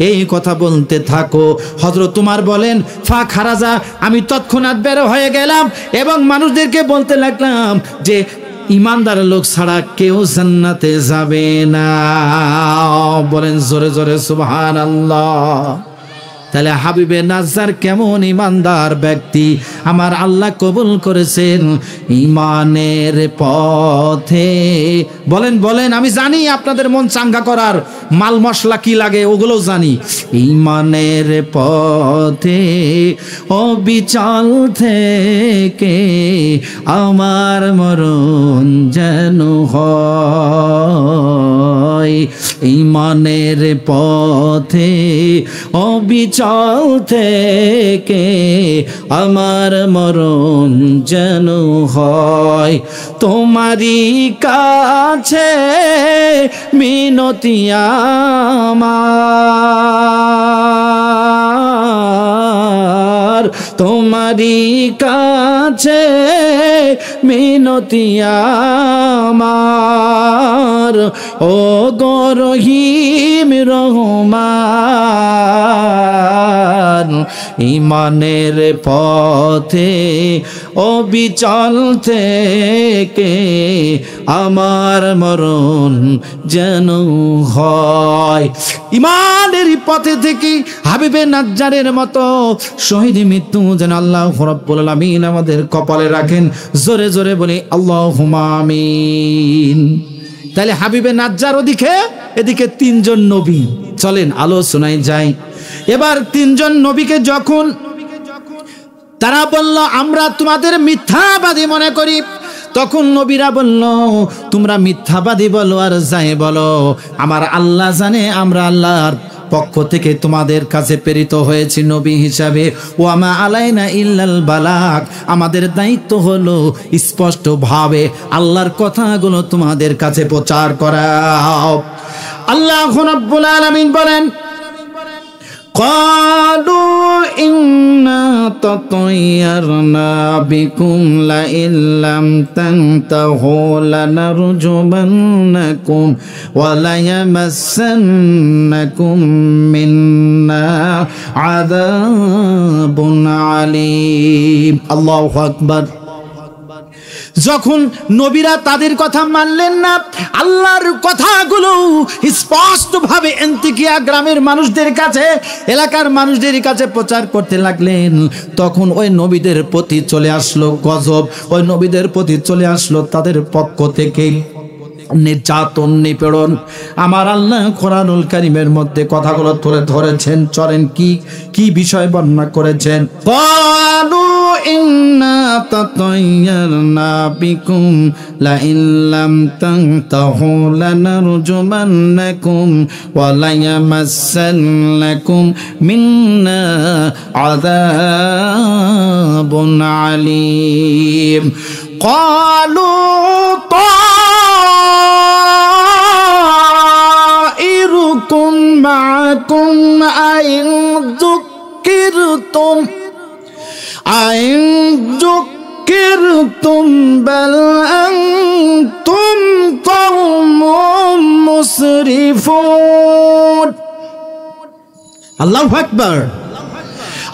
এই কথা বলতে থাকো। হযরত উমর বলেন, ফাখারাজা, আমি তৎক্ষণাৎ বের হয়ে গেলাম এবং মানুষদেরকে বলতে লাগলাম যে ঈমানদার লোক ছাড়া কেউ জান্নাতে যাবে না। বলেন জোরে জোরে সুবহানাল্লাহ। তাহলে হাবিবে নাজ্জার কেমন ঈমানদার ব্যক্তি আমার আল্লাহ কবুল করেছেন ঈমানের পথে। বলেন বলেন, আমি জানি আপনাদের মন চাঙ্গা করার মাল মশলা কি লাগে, ওগুলো জানি। ঈমানের পথে অবিচল থেকে আমার মরণ যেন হয়। ঈমানের পথে অবিচল থেকে আমার মরণ যেন হয়। তোমারই কাছে মিনতি আমার, তোমারই কাছে মিনতি আমার, ও গো রহিম রহমান। ঈমানের পথে অবিচল থেকে আমার মরণ যেন হয়। ঈমানের পথে থেকে হাবিবে নাজ্জারের মতো শহীদ মৃত্যু যেন আল্লাহ রাব্বুল আলামিন আমাদের কপালে রাখেন। জোরে জোরে বলি আল্লাহুম্মা আমিন। তাহলে হাবিবে নাজ্জার ওদিকে, এদিকে তিনজন নবী। চলেন আলোচনায় যাই। এবার তিনজন নবীকে যখন তারা বলল আমরা তোমাদের মিথ্যাবাদী মনে করি, তখন নবীরা বলল তোমরা মিথ্যাবাদী বলো আর যাই বলো, আমার আল্লাহ জানে আমরা আল্লাহর পক্ষ থেকে তোমাদের কাছে প্রেরিত হয়েছি নবী হিসাবে। ওয়ামা আলাইনা ইল্লাল বালাগ, আমাদের দায়িত্ব হলো স্পষ্টভাবে আল্লাহর কথাগুলো তোমাদের কাছে প্রচার করা। আল্লাহ রাব্বুল আলামিন বলেন, ক্বালু ইন্না তাতায়্যারনা বিকুম লা ইল্লাম তানতাহু লানারজুমান্নাকুম ওয়া লা ইয়ামাসসান্নাকুম মিন্না আযাবুন আলীম। আল্লাহু আকবার। যখন নবীরা তাদের কথা মানলেন না, আল্লাহর কথাগুলো স্পষ্টভাবে এন্তিকিয়া গ্রামের মানুষদের কাছে, এলাকার মানুষদের কাছে প্রচার করতে লাগলেন, তখন ওই নবীদের প্রতি চলে আসলো গজব, ওই নবীদের প্রতি চলে আসলো তাদের পক্ষ থেকে নির্যাতন, নিপীড়ন। আমার আল্লাহ কোরআনুল কারীমের মধ্যে কথাগুলো তুলে ধরেছেন। চলেন কি কি বিষয় বর্ণনা করেছেন। ক্বালু ইন্না তাতায়্যারনা বিকুম লা ইল্লাম তানতাহু লানারজুমান্নাকুম ওয়া লা ইয়ামাসসান্নাকুম মিন্না আযাবুন আলীম। ক্বালু طائركم معكم أئن ذكرتم بل أنتم قوم مسرفون। আল্লাহু আকবার।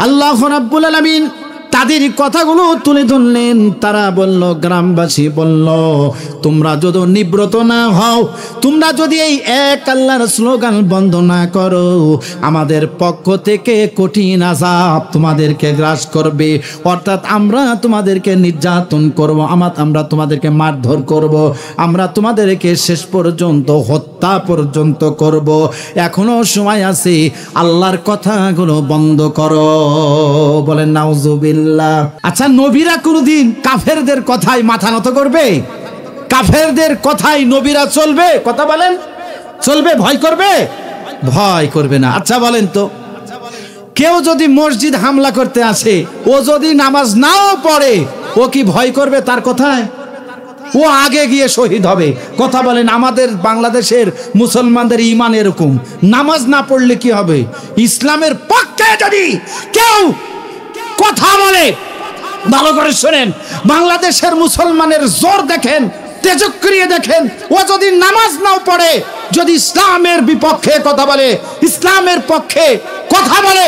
আল্লাহ রাব্বুল আলামিন তাদের কথাগুলো তুলে ধরলেন। তারা বলল, গ্রামবাসী বলল, তোমরা যদি নিব্রত না হও, তোমরা যদি এই এক আল্লাহর স্লোগান বন্ধ না করো, আমাদের পক্ষ থেকে কঠিন আযাব তোমাদেরকে গ্রাস করবে। অর্থাৎ আমরা তোমাদেরকে নির্যাতন করব, আমরা তোমাদেরকে মারধর করব, আমরা তোমাদেরকে শেষ পর্যন্ত হত্যা পর্যন্ত করব। এখনো সময় আছে, আল্লাহর কথাগুলো বন্ধ করো। বলেন নাউজুবিল্লাহ। আচ্ছা, নবীরা কোনদিন কাফেরদের কথায় মাথা নত করবে? কাফেরদের কথায় নবীরা চলবে? কথা বলেন, চলবে? ভয় করবে? ভয় করবে না। আচ্ছা বলেন তো, কেউ যদি মসজিদ হামলা করতে আসে, ও যদি নামাজ নাও পড়ে, ও কি ভয় করবে তার কথায়? ও আগে গিয়ে শহীদ হবে। কথা বলেন, আমাদের বাংলাদেশের মুসলমানদের ঈমান এরকম, নামাজ না পড়লে কি হবে? ইসলামের পক্ষে যদি কেউ কথা বলে, ভালো করে শোনেন, বাংলাদেশের মুসলমানের জোর দেখেন, তেজক্রিয় দেখেন, ও যদি নামাজ নাও পড়ে, যদি ইসলামের বিপক্ষে কথা বলে, ইসলামের পক্ষে কথা বলে,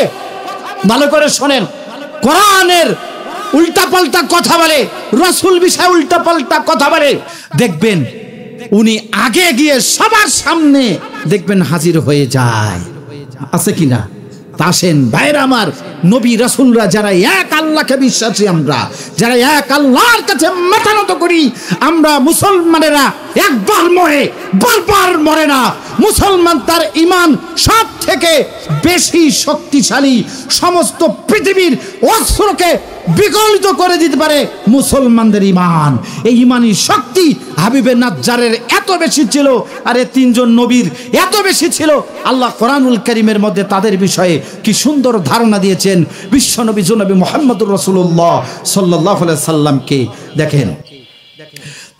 ভালো করে শোনেন, কোরআনের উল্টাপাল্টা কথা বলে, রাসূল বিষয়ে উল্টাপাল্টা কথা বলে, দেখবেন উনি আগে গিয়ে সবার সামনে দেখবেন হাজির হয়ে যায়। আছে কিনা? আসেন ভাইরা আমার, নবী রাসূলরা যারা এক আল্লাহকে বিশ্বাসী, আমরা যারা এক আল্লাহর কাছে মাথা নত করি, আমরা মুসলমানেরা একবার মরে বারবার মরে না। মুসলমান তার ঈমান সব থেকে বেশি শক্তিশালী, সমস্ত পৃথিবীর অস্ত্রকে বিগলিত করে দিতে পারে মুসলমানদের ঈমান। এই ঈমানি শক্তি হাবিবে নাজ্জারের এত বেশি ছিল, আর এই তিনজন নবীর এত বেশি ছিল। আল্লাহ কোরআনুল কারীমের মধ্যে তাদের বিষয়ে কি সুন্দর ধারণা দিয়েছেন। বিশ্বনবী জনাবে মুহাম্মদুর রাসূলুল্লাহ সাল্লাল্লাহু আলাইহি সাল্লামকে দেখেন,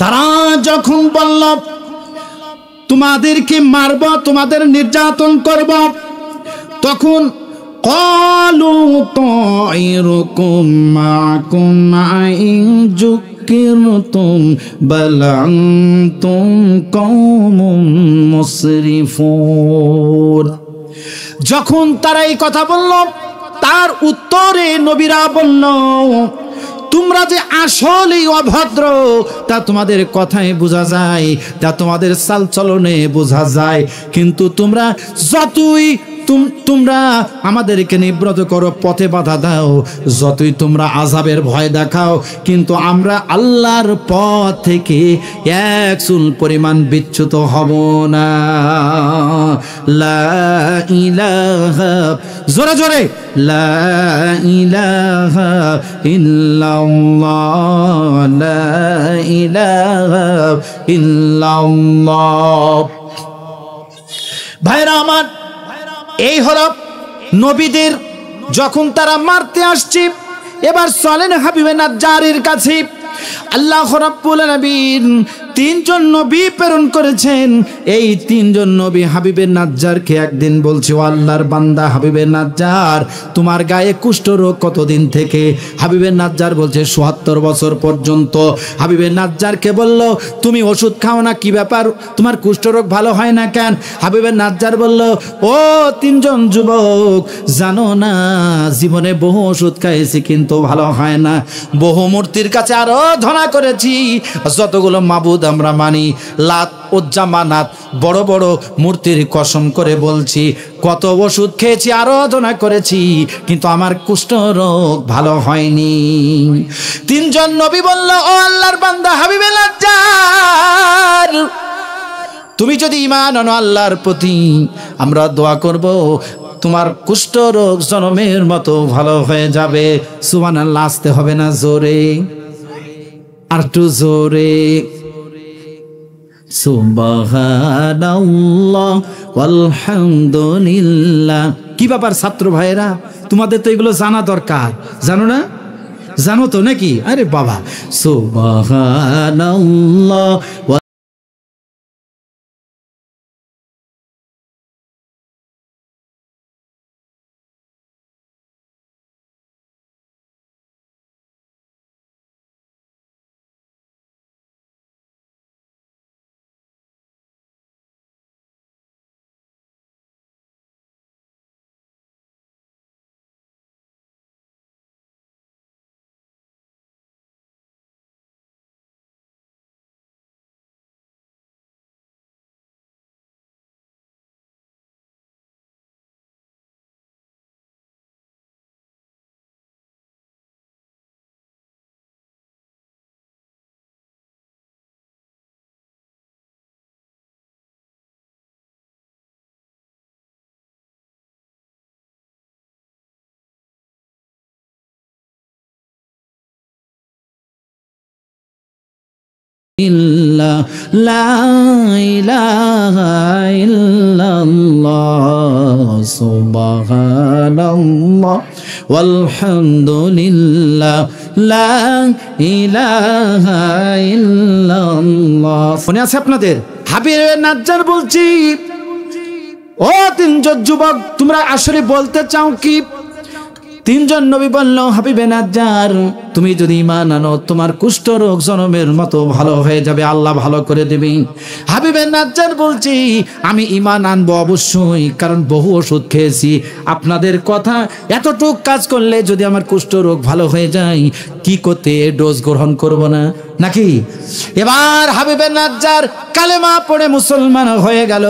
তারা যখন বলল তোমাদেরকে মারব, তোমাদের নির্যাতন করব, তখন قالوا طائركم معكم إن ذكرتم بل أنتم قوم مسرفون। যখন তারা এই কথা বলল, তার উত্তরে নবীরা বলল, তোমরা যে আসলেই অভদ্র তা তোমাদের কথায় বোঝা যায়, তা তোমাদের চালচলনে বোঝা যায়, কিন্তু তোমরা যতই তোমরা আমাদেরকে নিব্রত করো, পথে বাধা দাও, যতই তোমরা আযাবের ভয় দেখাও, কিন্তু আমরা আল্লাহর পথ থেকে এক চুল পরিমাণ বিচ্যুত হব না। লা ইলাহা, জোরে জোরে, লা ইলাহা ইল্লাল্লাহ, লা ইলাহা ইল্লাল্লাহ। ভাইরা আমার, এই হলো নবীদের যখন তারা মারতে আসছে। এবার চলেন হাবিবে নাজ্জারের কাছে। আল্লাহ রাব্বুল আলামিন তিনজন নবী প্রেরণ করেছেন। এই তিনজন নবী হাবিবের নাজ্জারকে একদিন বলছে, ও আল্লাহর বান্দা হাবিবের নাজ্জার, তোমার গায়ে কুষ্ঠরোগ কতদিন থেকে? হাবিবের নাজ্জার বলছে ৭৭ বছর পর্যন্ত। হাবিবের নাজ্জারকে বলল, তুমি ওষুধ খাও না, কি ব্যাপার, তোমার কুষ্ঠরোগ ভালো হয় না কেন? হাবিবের নাজ্জার বলল, ও তিনজন যুবক, জানো না জীবনে বহু ওষুধ খাইছি কিন্তু ভালো হয় না, বহু মূর্তির কাছে আরাধনা করেছি, যতগুলো মাবুদ আমরা মানি, লাত উজ্জা মানাত বড় বড় মূর্তির কসম করে বলছি, কত ওষুধ খেয়েছি, আরাধনা করেছি, কিন্তু আমার কুষ্ঠরোগ ভালো হয়নি। তিনজন নবী বলল, ও আল্লাহর বান্দা হাবিবে নাজ্জার, তুমি যদি ঈমান আনো আল্লাহর প্রতি, আমরা দোয়া করব তোমার কুষ্ঠরোগ জনমের মতো ভালো হয়ে যাবে। সুবহানাল্লাহ, আসতে হবে না, জোরে, আর একটু জোরে, সুবহানাল্লাহ আলহামদুলিল্লাহ। কি ব্যাপার ছাত্র ভাইরা, তোমাদের তো এগুলো জানা দরকার, জানো না? জানো তো নাকি? আরে বাবা, সুবহানাল্লাহ। ইল্লাল্লাহ লা ইলাহা ইল্লাল্লাহ সুবহানাল্লাহ ওয়ালহামদুলিল্লাহ লা ইলাহা ইল্লাল্লাহ। মনে আছে আপনাদের? হাবিবে নাজ্জার বলছি, ও তিনজন যুবক, তোমরা আসলে বলতে চাও কি? তিনজন নবী বলল, হাবিবে নাজ্জার, তুমি যদি ঈমান আনো তোমার কুষ্ঠ রোগ জনমের মতো ভালো হয়ে যাবে, আল্লাহ ভালো করে দেবে। হাবিবে নাজ্জার বলছি, আমি ঈমান আনবো অবশ্যই, কারণ বহু ওষুধ খেয়েছি। আপনাদের কথা এতটুক কাজ করলে যদি আমার কুষ্ঠ রোগ ভালো হয়ে যায়, কি করতে ডোজ গ্রহণ করব না নাকি? এবার হাবিবে নাজ্জার কালেমা পড়ে মুসলমান হয়ে গেল,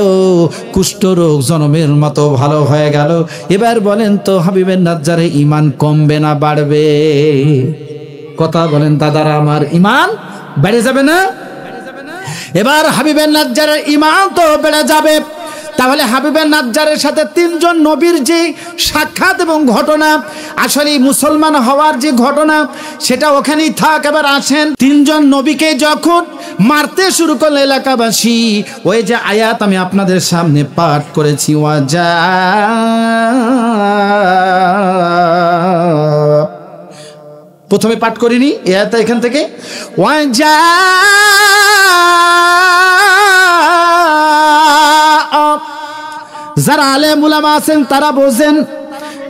কুষ্ঠ রোগ জনমের মতো ভালো হয়ে গেল। এবার বলেন তো হাবিবে নাজ্জারে ঈমান কমবে না বাড়বে? কথা বলেন দাদারা আমার, ঈমান বেড়ে যাবে না? এবার হাবিবে নাজ্জারের ঈমান তো বেড়ে যাবে। তাহলে হাবিবে নাজ্জারের সাথে তিনজন নবীর যে সাক্ষাৎ এবং ঘটনা, আসলে মুসলমান হওয়ার যে ঘটনা, সেটা ওখানেই থাক। এবার আসেন, তিনজন নবীকে যখন মারতে শুরু করলো এলাকাবাসী, ওই যে আয়াত আমি আপনাদের সামনে পাঠ করেছি, ওয়াজা প্রথমে পাঠ করিনি এই আয়াতটা এখান থেকে, ওয়াজা যারা আলেম উলামা আছেন তারা বোঝেন।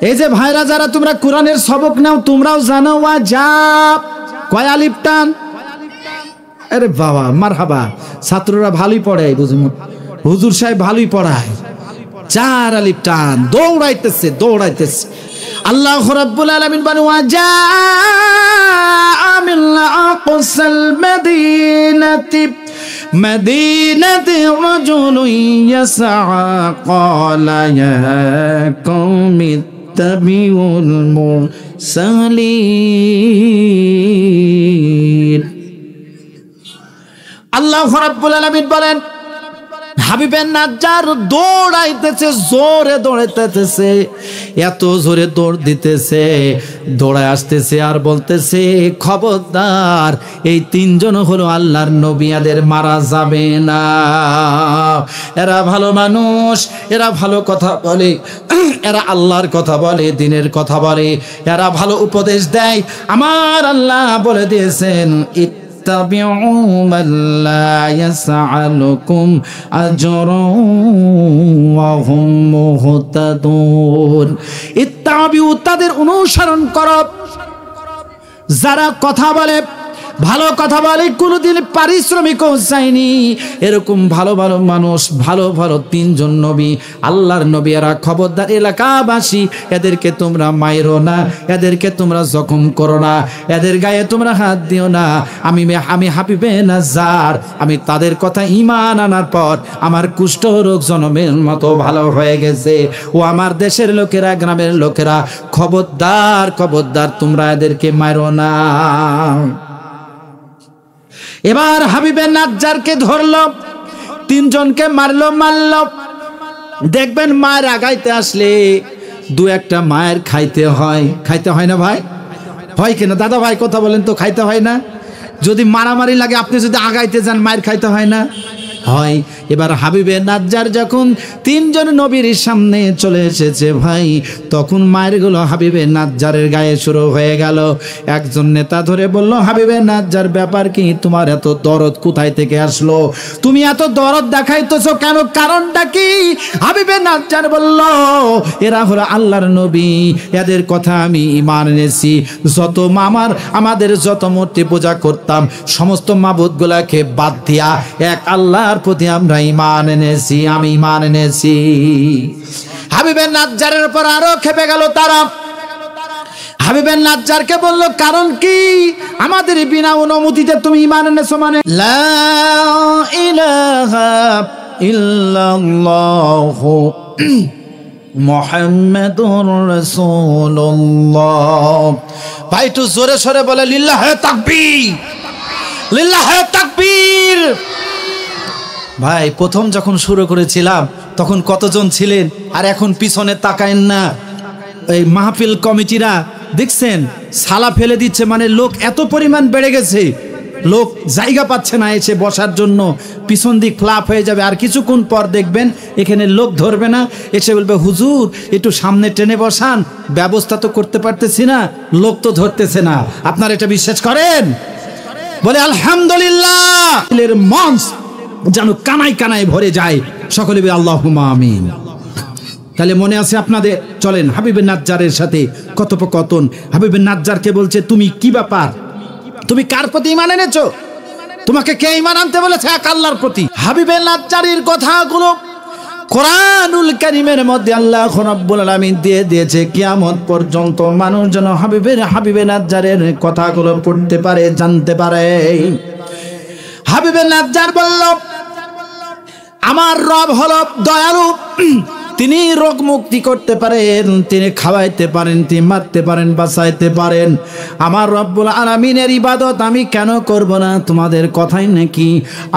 এই যে ভাইরা যারা তোমরা কোরআনের সবক নাও, তোমরাও জানো ওয়াজা কয় আলিফ টান? আরে বাবা মারহাবা, ছাত্ররা ভালোই পড়ায়, বুঝুন হুজুর সাহেব ভালোই পড়ায়। 4 আলিফ টান, দৌড়াইতেছে দৌড়াইতেছে। আল্লাহ রাব্বুল আলামিন বলেন, ওয়াজা মিন আকসাল মাদিনাতি মদিনাতে রাজুলুন ইয়াসআ ক্বালা ইয়া কওমি ইত্তাবিউল মুরসালিন। আল্লাহ রাব্বুল আলামিন বলেন, হাবিবে নাজ্জার দৌড়াইতেছে, জোরে দৌড়াইতেছে, এত জোরে দৌড় দিতেছে, দৌড়ায় আসতেছে আর বলতেছে, খবরদার এই তিনজন হলো আল্লাহর নবী, এদের মারা যাবে না। এরা ভালো মানুষ, এরা ভালো কথা বলে, এরা আল্লাহর কথা বলে, দ্বীনের কথা বলে, এরা ভালো উপদেশ দেয়। আমার আল্লাহ বলে দিয়েছেন, ইত্তাবিউ মান লা ইয়াসআলুকুম আজরান ওয়া হুম মুহতাদুন। ইত্তাবিউ, তাদের অনুসরণ করো যারা কথা বলে, ভালো কথা বলে, কোনোদিন পারিশ্রমিকও চাইনি। এরকম ভালো ভালো মানুষ, ভালো ভালো তিনজন নবী, আল্লাহর নবী, এরা খবরদার এলাকাবাসী, এদেরকে তোমরা মাইরো না, এদেরকে তোমরা জখম করো না, এদের গায়ে তোমরা হাত দিও না। আমি হাবিবে নাজ্জার, আমি তাদের কথা ঈমান আনার পর আমার কুষ্ঠ রোগ জনমের মতো ভালো হয়ে গেছে। ও আমার দেশের লোকেরা, গ্রামের লোকেরা, খবরদার খবরদার তোমরা এদেরকে মাইরো না। এবার হাবিবে নাজ্জারকে ধরলো, তিনজনকে মারলো। দেখবেন মায়ের আগাইতে আসলে দু একটা মায়ের খাইতে হয় না ভাই? হয় কিনা দাদা ভাই কথা বলেন তো, খাইতে হয় না? যদি মারামারি লাগে, আপনি যদি আগাইতে যান, মায়ের খাইতে হয় না? হয়। এবার হাবিবে নাজ্জার যখন তিনজন নবীর সামনে চলে এসেছে ভাই, তখন মায়েরগুলো হাবিবে নাজ্জারের গায়ে শুরু হয়ে গেল। একজন নেতা ধরে বলল, হাবিবে নাজ্জার ব্যাপার কি? তোমার এত দরদ কোথায় থেকে আসলো? তুমি এত দরদ দেখাইতেছো কেন? কারণটা কি? হাবিবে নাজ্জার বলল, এরা হলো আল্লাহর নবী, এদের কথা আমি ঈমান এনেছি। আমাদের যত মূর্তি পূজা করতাম, সমস্ত মাবুদগুলাকে বাদ দিয়া এক আল্লাহর প্রতি আমরা ঈমান এনেছি, আমি ঈমান এনেছি। হাবিবে নাজ্জারের উপর আরো খেপে গেল তারা। হাবিবে নাজ্জারকে বলল, কারণ কি? আমাদের বিনা অনুমতিতে তুমি ঈমান এনেছো মানে? লা ইলাহা ইল্লাল্লাহু মুহাম্মাদুর রাসূলুল্লাহ। ভাই একটু জোরে সরে বলে লিল্লাহে তাকবীর, লিল্লাহে তাকবীর। ভাই প্রথম যখন শুরু করেছিলাম তখন কতজন ছিলেন, আর এখন পিছনে তাকায়েন না। এই মাহফিল কমিটিরা দেখছেন সালা ফেলে দিচ্ছে, মানে লোক এত পরিমাণ বেড়ে গেছে। লোক জায়গা পাচ্ছে না এসে বসার জন্য, পিছন দিক ফ্লাপ হয়ে যাবে, আর কিছুক্ষণ পর দেখবেন এখানে লোক ধরবে না, এসে বলবে হুজুর একটু সামনে টেনে বসান, ব্যবস্থা তো করতে পারতেছি না, লোক তো ধরতেছে না। আপনারা এটা বিশ্বাস করেন? বলে আলহামদুলিল্লাহ, এর মঞ্চ যেন কানায় কানায় ভরে যায়, সকলে বলে আল্লাহুম্মা আমিন। তাহলে মনে আছে আপনাদের? চলেন হাবিবে নাজ্জারের সাথে কথোপকথন। হাবিবে নাজ্জারকে বলছে, তুমি কি ব্যাপার, তুমি কার প্রতি ঈমান এনেছো? তোমাকে কে ঈমান আনতে বলেছে? এক আল্লাহর প্রতি। হাবিবে নাজ্জারের কথাগুলো কোরআনুল কারীমের মধ্যে আল্লাহ রাব্বুল আলামিন দিয়ে দিয়েছে, কিয়ামত পর্যন্ত মানুষ যেন হাবিবে নাজ্জারের কথাগুলো পড়তে পারে, জানতে পারে। হাবিবে নাজ্জার বলল, আমার রব হলো দয়ালু, তিনি রোগ মুক্তি করতে পারেন, তিনি খাওয়াইতে পারেন, তিনি মারতে পারেন, বাঁচাইতে পারেন। আমার রব্বুল আলামিনের ইবাদত আমি কেন করব না? তোমাদের কথাই নাকি?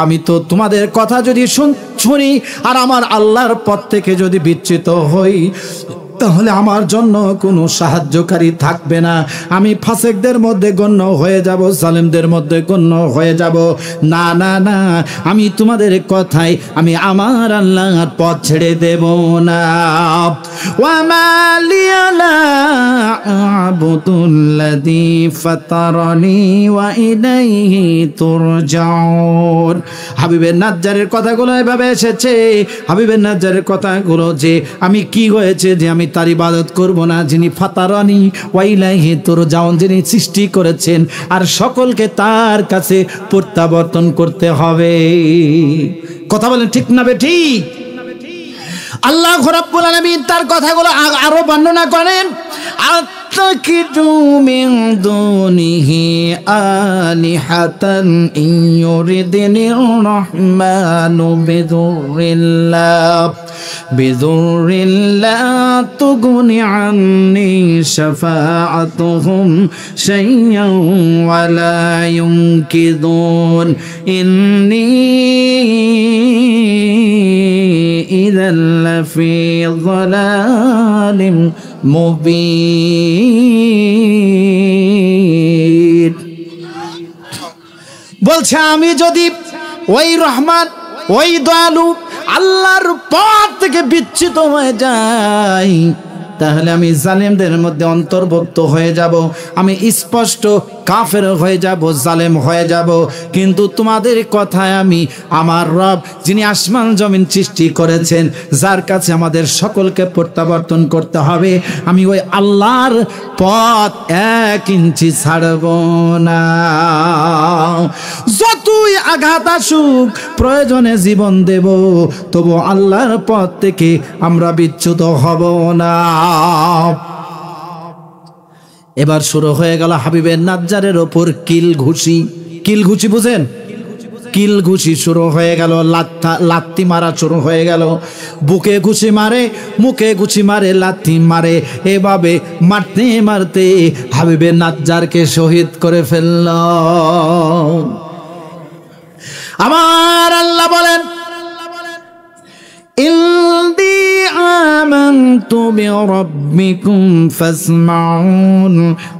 আমি তো তোমাদের কথা যদি শুনি আর আমার আল্লাহর পথ থেকে যদি বিচ্যুত হই, তাহলে আমার জন্য কোনো সাহায্যকারী থাকবে না। আমি ফাসেকদের মধ্যে গণ্য হয়ে যাব, জালেমদের মধ্যে গণ্য হয়ে যাব। না না না, আমি তোমাদের কথাই, আমি আমার আল্লাহর পথ ছেড়ে দেব না। ওয়ামা লিয়া লা আ'বুদুল্লাযী ফাতারানি ওয়া ইলাইহি তুরজাউন। হাবিবের নাজ্জারের কথাগুলো এভাবে এসেছে। হাবিবের নাজ্জারের কথাগুলো যে আমি কি হয়েছে যে আমি তার ইবাদত করব না, যিনি ফাতারানি ওয়া ইলাইহি তুরজাউন, যিনি সৃষ্টি করেছেন আর সকলকে তার কাছে প্রত্যাবর্তন করতে হবে। কথা বলেন ঠিক না বেঠিক? আল্লাহ রাব্বুল আলামিন তার কথাগুলো আরো বর্ণনা করেন, আত্তাকিদু মিন দুনিহি আলিহাতান ইউরিদিনির রহমানু বিদুরিল্লাহ তুগনি আন্নি শাফাআতুহুম শাইয়্যান ওয়ালা ইউনকিদুন ইন্নী ইযাল লাফি যালালিম মুবিন। বলছে আমি যদি ওই রহমান, ওই দয়ালু আল্লাহর পথ থেকে বিচ্যুত হয়ে যাই, তাহলে আমি জালেমদের মধ্যে অন্তর্ভুক্ত হয়ে যাব, আমি স্পষ্ট কাফের হয়ে যাব, জালেম হয়ে যাব। কিন্তু তোমাদের কথায় আমি আমার রব, যিনি আসমান জমিন সৃষ্টি করেছেন, যার কাছে আমাদের সকলকে প্রত্যাবর্তন করতে হবে, আমি ওই আল্লাহর পথ 1 ইঞ্চি ছাড়ব না। যতই আঘাত আসুক, প্রয়োজনে জীবন দেব, তবু আল্লাহর পথ থেকে আমরা বিচ্যুত হব না। এবার শুরু হয়ে গেল হাবিবের নাজ্জারের ওপর কিল ঘুষি। কিল ঘুষি বুঝেন? কিল ঘুষি শুরু হয়ে গেল, লাত্তি মারা শুরু হয়ে গেল। বুকে ঘুষি মারে, মুখে ঘুষি মারে, লাত্তি মারে, এভাবে মারতে মারতে হাবিবের নাজ্জারকে শহীদ করে ফেলল। আমার আল্লাহ বলেন, ইন্দি আমানতু বিরাব্বিকুম ফাসমাউন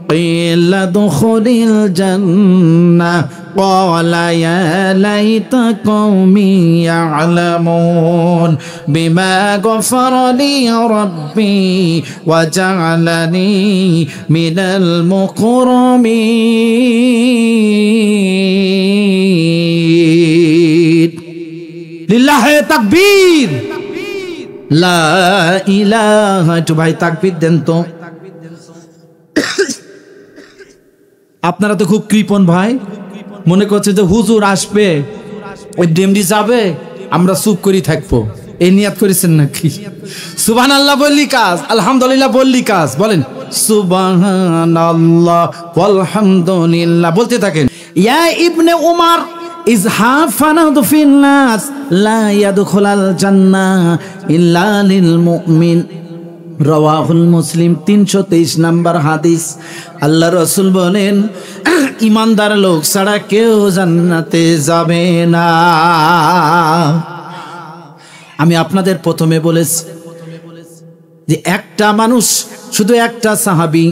কিলা দুখুলিল জান্নাহ ক্বালা ইয়া লাইতা কওমি ইয়ালামুন বিমা গফারা লি রাব্বি ওয়া জা'আলানি মিনাল মুকরামিন। লিল্লাহে তাকবীর, লা ইলাহা। একটু ভাই তাকবীর দেন তো। আপনারা তো খুব কৃপণ ভাই, মনে করছে যে হুজুর আসবে, ওই ডেমডি যাবে, আমরা চুপ করে থাকবো, এই নিয়াত করেছেন নাকি? সুবহানাল্লাহ বললি কাজ, আলহামদুলিল্লাহ বললি কাজ। বলেন সুবহানাল্লাহ ওয়ালহামদুলিল্লাহ বলতে থাকেন। ইয়া ইবনে উমর ইজহাব ফানাদু ফিন নাস লা ইয়াদখুলাল জান্নাহ ইল্লা লিল মুমিন। রাওয়াহুল মুসলিম, 323 নম্বর হাদিস। আল্লাহ রাসূল বলেন, ঈমানদার লোক ছাড়া কেউ জান্নাতে যাবে না। আমি আপনাদের প্রথমে বলেছি যে একটা মানুষ, শুধু একটা সাহাবী,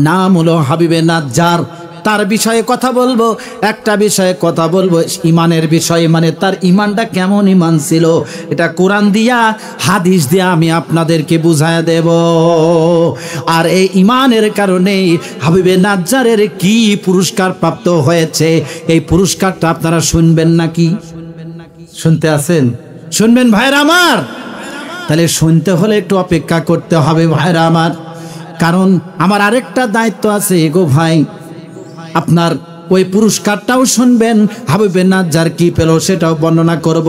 নাম হলো হাবিবে নাজ্জার, তার বিষয়ে কথা বলবো, একটা বিষয়ে কথা বলবো ইমানের বিষয়ে, মানে তার ইমানটা কেমন ইমান ছিল, এটা কোরআন দিয়া হাদিস দিয়া আমি আপনাদেরকে বুঝায় দেব। আর এই ইমানের কারণে হাবিবে নাজ্জারের কি পুরস্কার প্রাপ্ত হয়েছে, এই পুরস্কারটা আপনারা শুনবেন নাকি? শুনতে আছেন? শুনবেন ভাইরা আমার? তাহলে শুনতে হলে একটু অপেক্ষা করতে হবে ভাইরা আমার, কারণ আমার আরেকটা দায়িত্ব আছে গো ভাই। আপনার ওই পুরস্কারটাও শুনবেন, হাবিবে নাজ্জার কি পেল সেটাও বর্ণনা করব,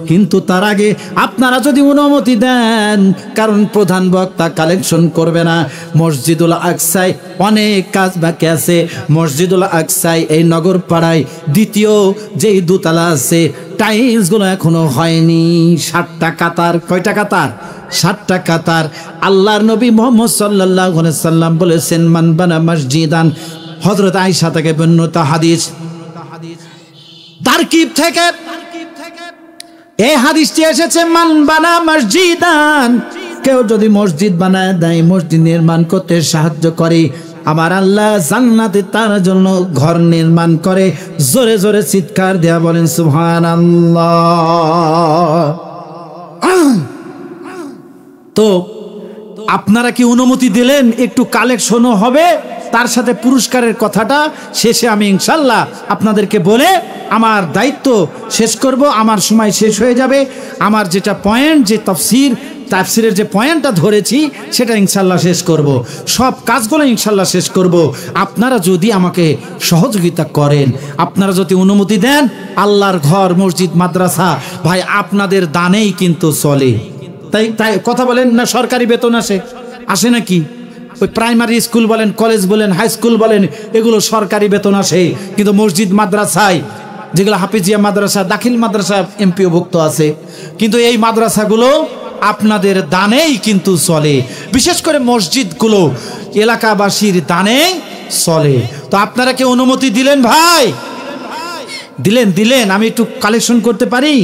কিন্তু তার আগে আপনারা যদি অনুমতি দেন, কারণ প্রধান বক্তা কালেকশন করবে না। মসজিদুল আকসায় অনেক কাজ বাকি আছে। মসজিদুল আকসায় এই নগর পাড়ায় দ্বিতীয় যেই দোতলা আছে, টাইলসগুলো এখনো হয়নি। 7টা কাতার, কয়টা কাতার? 7টা কাতার। আল্লাহর নবী মুহাম্মদ সাল্লাল্লাহু আলাইহি সাল্লাম বলেছেন, মান বানা মসজিদান, হযরত আয়েশা থেকে বর্ণিত হাদিস, তারকিব থেকে এই হাদিসটি এসেছে, মান বানা মসজিদান, কেউ যদি মসজিদ বানায় দেয়, মসজিদ নির্মাণ করতে সাহায্য করে, আমার আল্লাহ জান্নাতে তার জন্য ঘর নির্মাণ করে। জোরে জোরে চিৎকার দেয়া বলেন সুবহানাল্লাহ। তো আপনারা কি অনুমতি দিলেন? একটু কালেকশনও হবে, তার সাথে পুরস্কারের কথাটা শেষে আমি ইনশাল্লাহ আপনাদেরকে বলে আমার দায়িত্ব শেষ করব। আমার সময় শেষ হয়ে যাবে। আমার যেটা পয়েন্ট, যে তাফসিরের যে পয়েন্টটা ধরেছি সেটা ইনশাল্লাহ শেষ করব। সব কাজগুলো ইনশাল্লাহ শেষ করব, আপনারা যদি আমাকে সহযোগিতা করেন, আপনারা যদি অনুমতি দেন। আল্লাহর ঘর, মসজিদ, মাদ্রাসা ভাই আপনাদের দানেই কিন্তু চলে। তাই কথা বলেন না, সরকারি বেতন আসে নাকি? ওই প্রাইমারি স্কুল বলেন, কলেজ বলেন, হাই স্কুল বলেন, এগুলো সরকারি বেতন আসে, কিন্তু মসজিদ মাদ্রাসায় যেগুলো হাফিজিয়া মাদ্রাসা, দাখিল মাদ্রাসা এমপিওভুক্ত আছে, কিন্তু এই মাদ্রাসাগুলো আপনাদের দানেই কিন্তু চলে। বিশেষ করে মসজিদগুলো এলাকাবাসীর দানে চলে। তো আপনারা কি অনুমতি দিলেন ভাই? দিলেন? আমি একটু কালেকশন করতে পারি?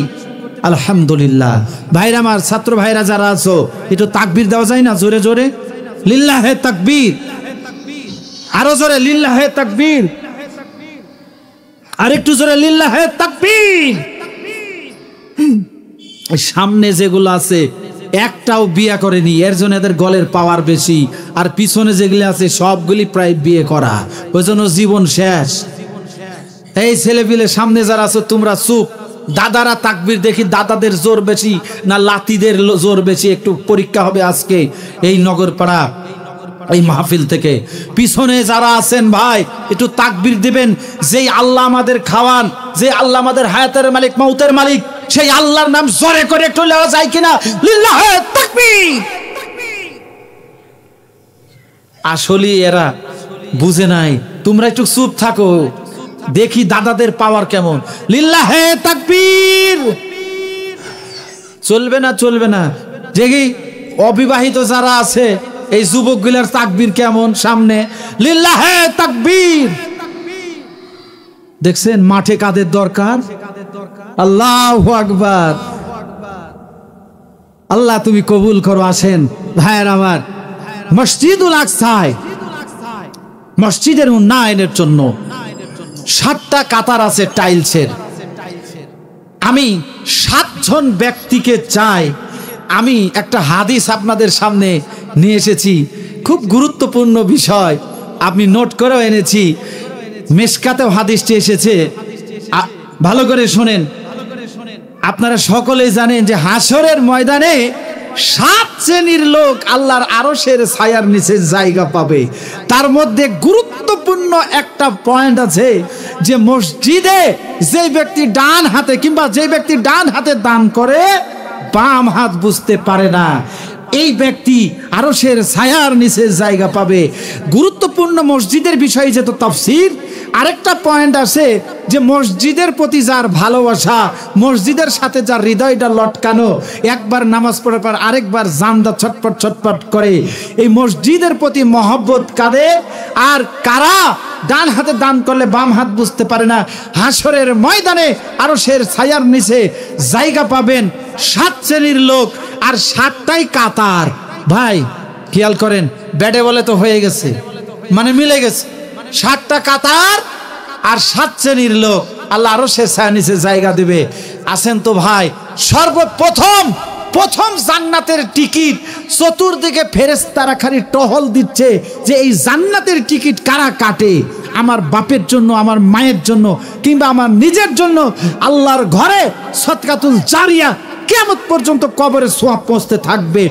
আলহামদুলিল্লাহ। ভাইরা আমার, ছাত্র ভাইরা যারা আছো, একটু তাকবীর দেওয়া যায় না? জোরে জোরে লিল্লাহে তাকবীর, আরো জোরে লিল্লাহে তাকবীর, আরেকটু জোরে লিল্লাহে তাকবীর। সামনে যেগুলো আছে একটাও বিয়ে করেনি, এর জন্য এদের গলের পাওয়ার বেশি, আর পিছনে যেগুলি আছে সবগুলি প্রায় বিয়ে করা, ওই জন্য জীবন শেষ। এই ছেলেপিলে সামনে যারা আছো তোমরা চুপ। দাদারা তাকবীর দেখি, দাদাদের জোর বেশি না লাতিদের জোর বেশি? একটু পরীক্ষা হবে আজকে এই নগরপাড়া এই মাহফিল থেকে। পিছনে যারা আছেন ভাই একটু তাকবীর দিবেন। যেই আল্লাহ আমাদের খাওয়ান, যে আল্লাহ আমাদের হায়াতের মালিক, মৌতের মালিক, সেই আল্লাহর নাম জোরে করে একটু নেওয়া যায় কিনা? লিল্লাহে তাকবীর। আসলে এরা বুঝে নাই, তোমরা একটু চুপ থাকো, দেখি দাদাদের পাওয়ার কেমন। লিল্লাহে তাকবীর। চলবে না। দেখি অবিবাহিত যারা আছে এই যুবকগুলার তাকবীর কেমন সামনে। লিল্লাহে তাকবীর। দেখছেন মাঠে কাদের দরকার? আল্লাহু আকবার। আল্লাহ তুমি কবুল করো। আসেন ভাইয়ের আমার, মসজিদুল আকসায় মসজিদের উন্নয়নের জন্য 7টা কাতার আছে টাইলসের। আমি 7 জন ব্যক্তিকে চাই। আমি একটা হাদিস আপনাদের সামনে নিয়ে এসেছি, খুব গুরুত্বপূর্ণ বিষয়, আপনি নোট করেও এনেছি। মিশকাতেও হাদিসটি এসেছে, ভালো করে শোনেন। আপনারা সকলেই জানেন যে হাসরের ময়দানে 7 শ্রেণীর লোক আল্লাহর আরশের ছায়ার নিচে জায়গা পাবে। তার মধ্যে গুরুত্বপূর্ণ একটা পয়েন্ট আছে যে মসজিদে যে ব্যক্তি ডান হাতে, কিংবা যে ব্যক্তি ডান হাতে দান করে বাম হাত বুঝতে পারে না, এই ব্যক্তি আরশের ছায়ার নিচে জায়গা পাবে। গুরুত্বপূর্ণ মসজিদের বিষয়ে যেহেতু তাফসীর, আরেকটা পয়েন্ট আছে যে মসজিদের প্রতি যার ভালোবাসা, মসজিদের সাথে যার হৃদয়টা লটকানো, একবার নামাজ পড়ার পর আরেকবার জানদা ছটপট ছটপট করে, এই মসজিদের প্রতি মহব্বত কাঁদে। আর কারা ডান হাতে দান করলে বাম হাত বুঝতে পারে না, হাসরের ময়দানে আরশের ছায়ার নিচে জায়গা পাবেন 7 শ্রেণীর লোক, আর 7টাই কাতার। ভাই খেয়াল করেন, ব্যাটে বলে তো হয়ে গেছে, মানে মিলে গেছে। 7টা কাতার আর 7 শ্রেণীর লোক আল্লাহ আরশের ছায়ার নিচে জায়গা দিবে। আছেন তো ভাই, প্রথম জান্নাতের টিকিট চতুর্দিকে ফেরেশতারা খালি টহল দিচ্ছে যে এই জান্নাতের টিকিট কারা কাটে। আমার বাপের জন্য, আমার মায়ের জন্য, কিংবা আমার নিজের জন্য আল্লাহর ঘরে সদকাতুল জারিয়া কিয়ামত পর্যন্ত কবরে সোয়াব পৌঁছতে থাকবে।